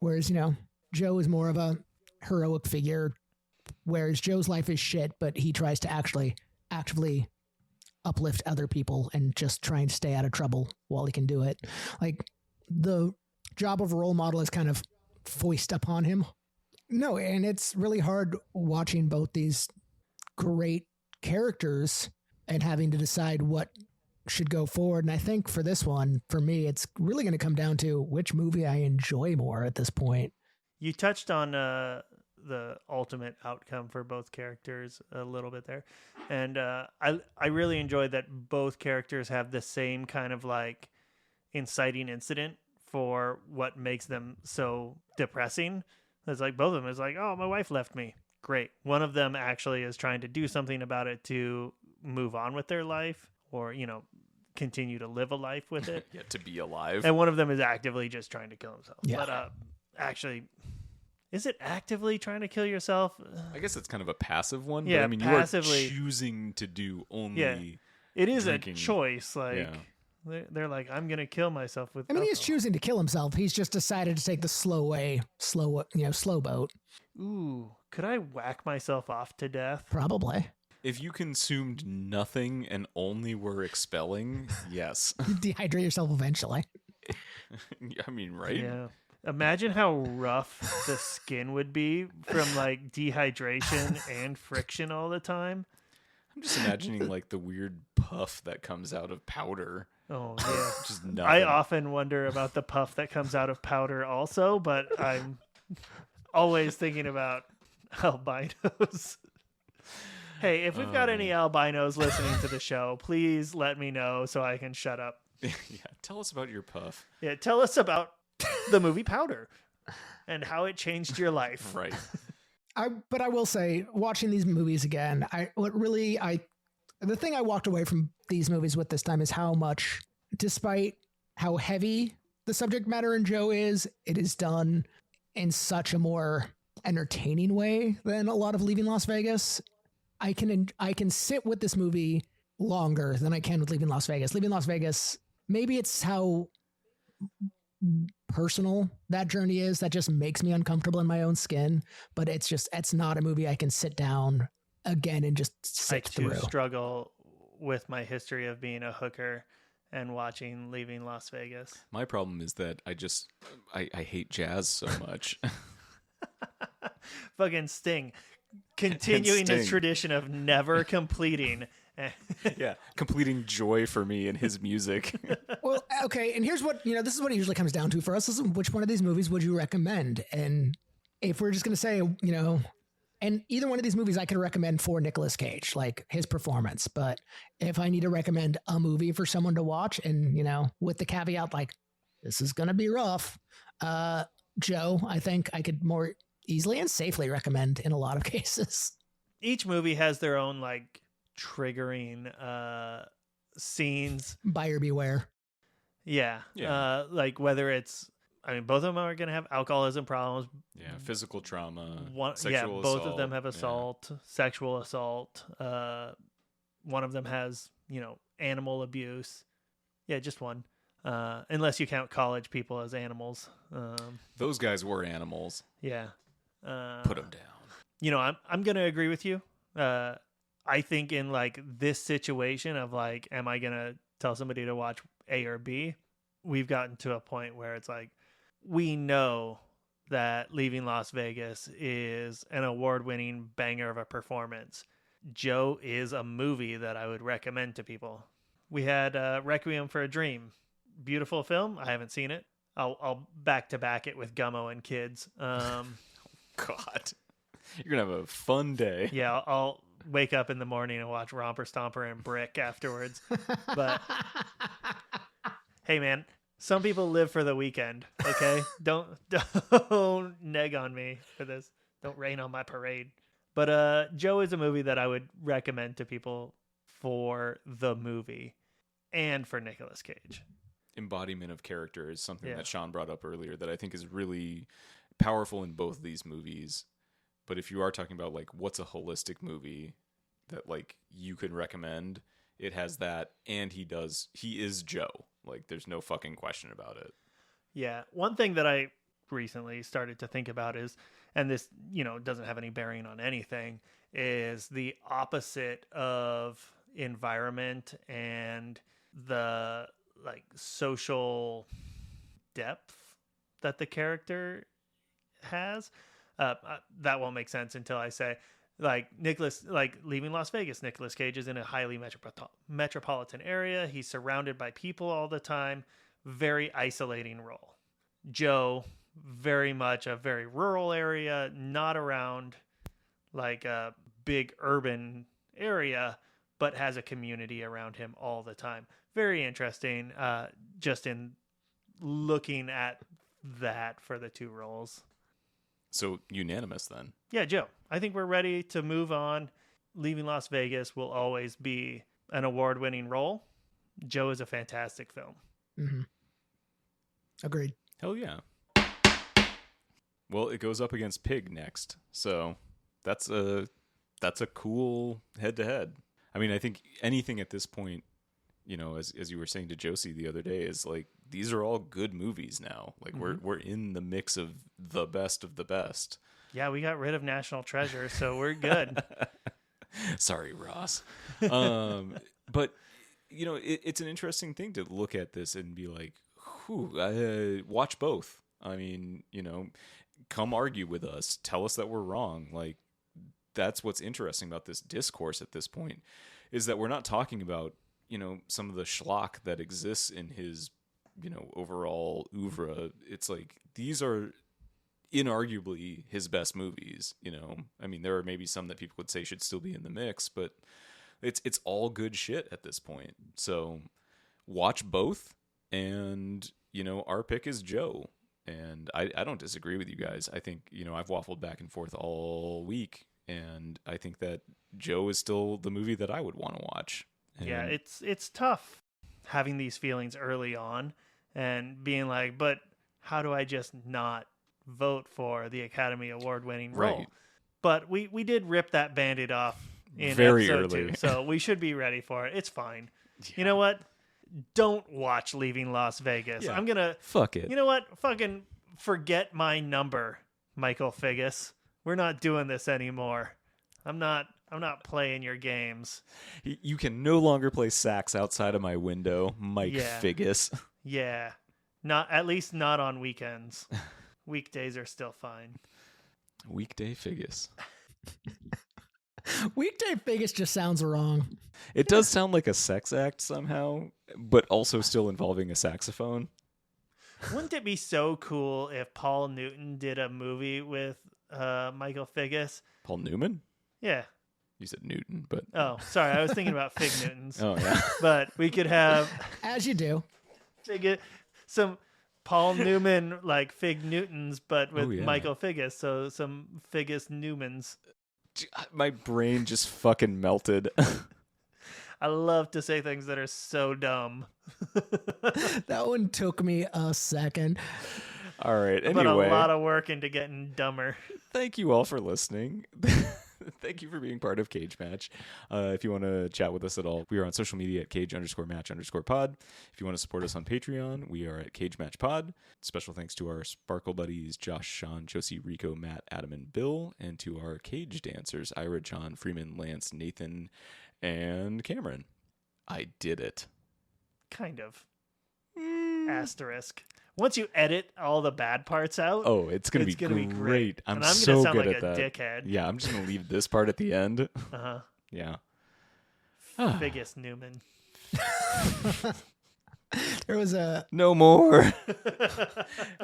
Whereas, you know, Joe is more of a heroic figure, whereas Joe's life is shit, but he tries to actively uplift other people and just try and stay out of trouble while he can do it. Like the job of a role model is kind of foisted upon him. No, and it's really hard watching both these great characters and having to decide what should go forward. And I think for this one, for me, it's really going to come down to which movie I enjoy more at this point. You touched on the ultimate outcome for both characters a little bit there. And I really enjoyed that both characters have the same kind of like inciting incident for what makes them so depressing. It's like both of them is like, oh, my wife left me. Great. One of them actually is trying to do something about it to move on with their life, or, you know, continue to live a life with it. Yeah, to be alive. And one of them is actively just trying to kill himself. Yeah. But actually, is it actively trying to kill yourself? I guess it's kind of a passive one. Yeah, but I mean, passively. you are choosing to do only. Yeah. It is drinking. a choice. Like, Yeah. they're like, I'm going to kill myself with I mean, he's alcohol. choosing to kill himself. He's just decided to take the slow boat. Ooh, could I whack myself off to death? Probably. If you consumed nothing and only were expelling, yes. Dehydrate yourself eventually. I mean, right? Yeah. Imagine how rough the skin would be from like dehydration and friction all the time. I'm just imagining like the weird puff that comes out of powder. Oh, yeah. Just nothing. I often wonder about the puff that comes out of powder also, but I'm always thinking about albinos. Hey, if we've got any albinos listening to the show, please let me know so I can shut up. Yeah, tell us about your puff. Yeah, tell us about the movie Powder and how it changed your life. Right. But I will say, watching these movies again, the thing I walked away from these movies with this time is how much, despite how heavy the subject matter in Joe is, it is done in such a more entertaining way than a lot of Leaving Las Vegas. I can sit with this movie longer than I can with Leaving Las Vegas. Leaving Las Vegas, maybe it's how personal that journey is that just makes me uncomfortable in my own skin, but it's not a movie I can sit down again and just sit through. I too struggle with my history of being a hooker and watching Leaving Las Vegas. My problem is that I hate jazz so much. Fucking Sting. Continuing the Sting. tradition of never completing. Yeah, completing joy for me in his music. Well, okay, and here's what, this is what it usually comes down to for us. Is which one of these movies would you recommend? And if we're just going to say, and either one of these movies I could recommend for Nicolas Cage, like his performance. But if I need to recommend a movie for someone to watch, and, with the caveat, like, this is going to be rough, Joe, I think I could more easily and safely recommend in a lot of cases. Each movie has their own, like, triggering scenes. Buyer beware. Yeah. Like, whether it's, both of them are going to have alcoholism problems. Yeah, physical trauma, sexual assault. Both of them have assault, sexual assault. One of them has, animal abuse. Yeah, just one. Unless you count college people as animals. Those guys were animals. Yeah. Put them down. I'm going to agree with you. I think in, like, this situation of, like, am I going to tell somebody to watch A or B? We've gotten to a point where it's like, we know that Leaving Las Vegas is an award-winning banger of a performance. Joe is a movie that I would recommend to people. We had Requiem for a Dream. Beautiful film. I haven't seen it. I'll back-to-back it with Gummo and kids. God. You're going to have a fun day. Yeah, I'll wake up in the morning and watch Romper Stomper and Brick afterwards. But, hey, man. Some people live for the weekend, okay? Don't neg on me for this. Don't rain on my parade. But Joe is a movie that I would recommend to people for the movie and for Nicolas Cage. Embodiment of character is something that Sean brought up earlier that I think is really powerful in both these movies. But if you are talking about, like, what's a holistic movie that, like, you could recommend, it has that, and he is Joe. Like, there's no fucking question about it. Yeah. One thing that I recently started to think about is, and this, doesn't have any bearing on anything, is the opposite of environment and the, like, social depth that the character has. That won't make sense until I say, like, Leaving Las Vegas, Nicolas Cage is in a highly metropolitan area. He's surrounded by people all the time. Very isolating role. Joe, very much a very rural area, not around, like, a big urban area, but has a community around him all the time. Very interesting, just in looking at that for the two roles. So unanimous then. Yeah, Joe. I think we're ready to move on. Leaving Las Vegas will always be an award-winning role. Joe is a fantastic film. Mm-hmm. Agreed. Hell yeah. Well, it goes up against Pig next. So that's a cool head-to-head. I think anything at this point, as you were saying to Josie the other day, is like, these are all good movies now. Like, we're in the mix of the best. Yeah, we got rid of National Treasure, so we're good. Sorry, Ross. But it's an interesting thing to look at this and be like, watch both. Come argue with us. Tell us that we're wrong. Like, that's what's interesting about this discourse at this point, is that we're not talking about, some of the schlock that exists in his, overall oeuvre. It's like, these are inarguably his best movies. There are maybe some that people would say should still be in the mix, but it's all good shit at this point. So watch both, and our pick is Joe, and I don't disagree with you guys. I think I've waffled back and forth all week, and I think that Joe is still the movie that I would want to watch. And yeah, it's tough having these feelings early on and being like, but how do I just not vote for the Academy Award winning role? Right. But we did rip that Band-Aid off in very episode early. 2, so we should be ready for it. It's fine. Yeah. You know what? Don't watch Leaving Las Vegas. Yeah. I'm gonna fuck it. You know what? Fucking forget my number, Michael Figgis. We're not doing this anymore. I'm not playing your games. You can no longer play sax outside of my window, Mike Figgis. Yeah. At least not on weekends. Weekdays are still fine. Weekday Figgis. Weekday Figgis just sounds wrong. It does sound like a sex act somehow, but also still involving a saxophone. Wouldn't it be so cool if Paul Newton did a movie with Michael Figgis? Paul Newman? Yeah. You said Newton, but... Oh, sorry. I was thinking about Fig Newtons. Oh, yeah. But we could have... As you do. Some Paul Newman, like Fig Newtons, but with yeah. Michael Figgis. So some Figgis Newmans. My brain just fucking melted. I love to say things that are so dumb. That one took me a second. All right. I put Anyway, a lot of work into getting dumber. thank you all for listening. Thank you for being part of Cage Match. If you want to chat with us at all, we are on social media at cage_match_pod. If you want to support us on Patreon, we are at Cage Match Pod. Special thanks to our Sparkle buddies, Josh, Sean, Josie, Rico, Matt, Adam, and Bill, and to our cage dancers, Ira, John, Freeman, Lance, Nathan, and Cameron. I did it. Kind of. Asterisk. Once you edit all the bad parts out, Oh, it's gonna be great. I'm and I'm so gonna sound good like at a that. dickhead. Yeah, I'm just gonna leave this part at the end. Uh-huh. Yeah. Figgis Newman. There was a No more.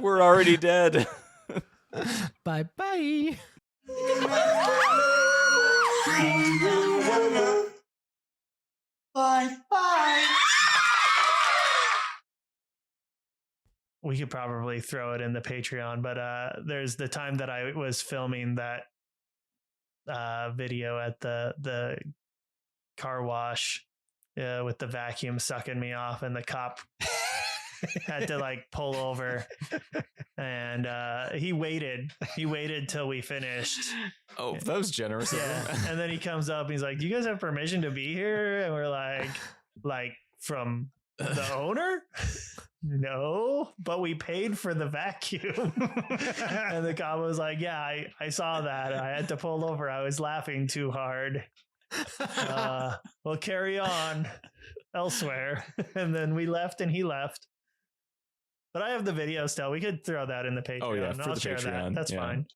We're already dead. bye-bye. We could probably throw it in the Patreon, but there's the time that I was filming that video at the car wash with the vacuum sucking me off, and the cop had to like pull over, and he waited till we finished. Oh, that was generous. Yeah, and then he comes up and he's like, "Do you guys have permission to be here?" And we're like from the owner? No, but we paid for the vacuum. And the cop was like, "Yeah, I saw that. I had to pull over. I was laughing too hard. We'll carry on elsewhere." And then we left and he left. But I have the video still. We could throw that in the Patreon. Oh, yeah, for I'll the share Patreon. that. That's Yeah. fine.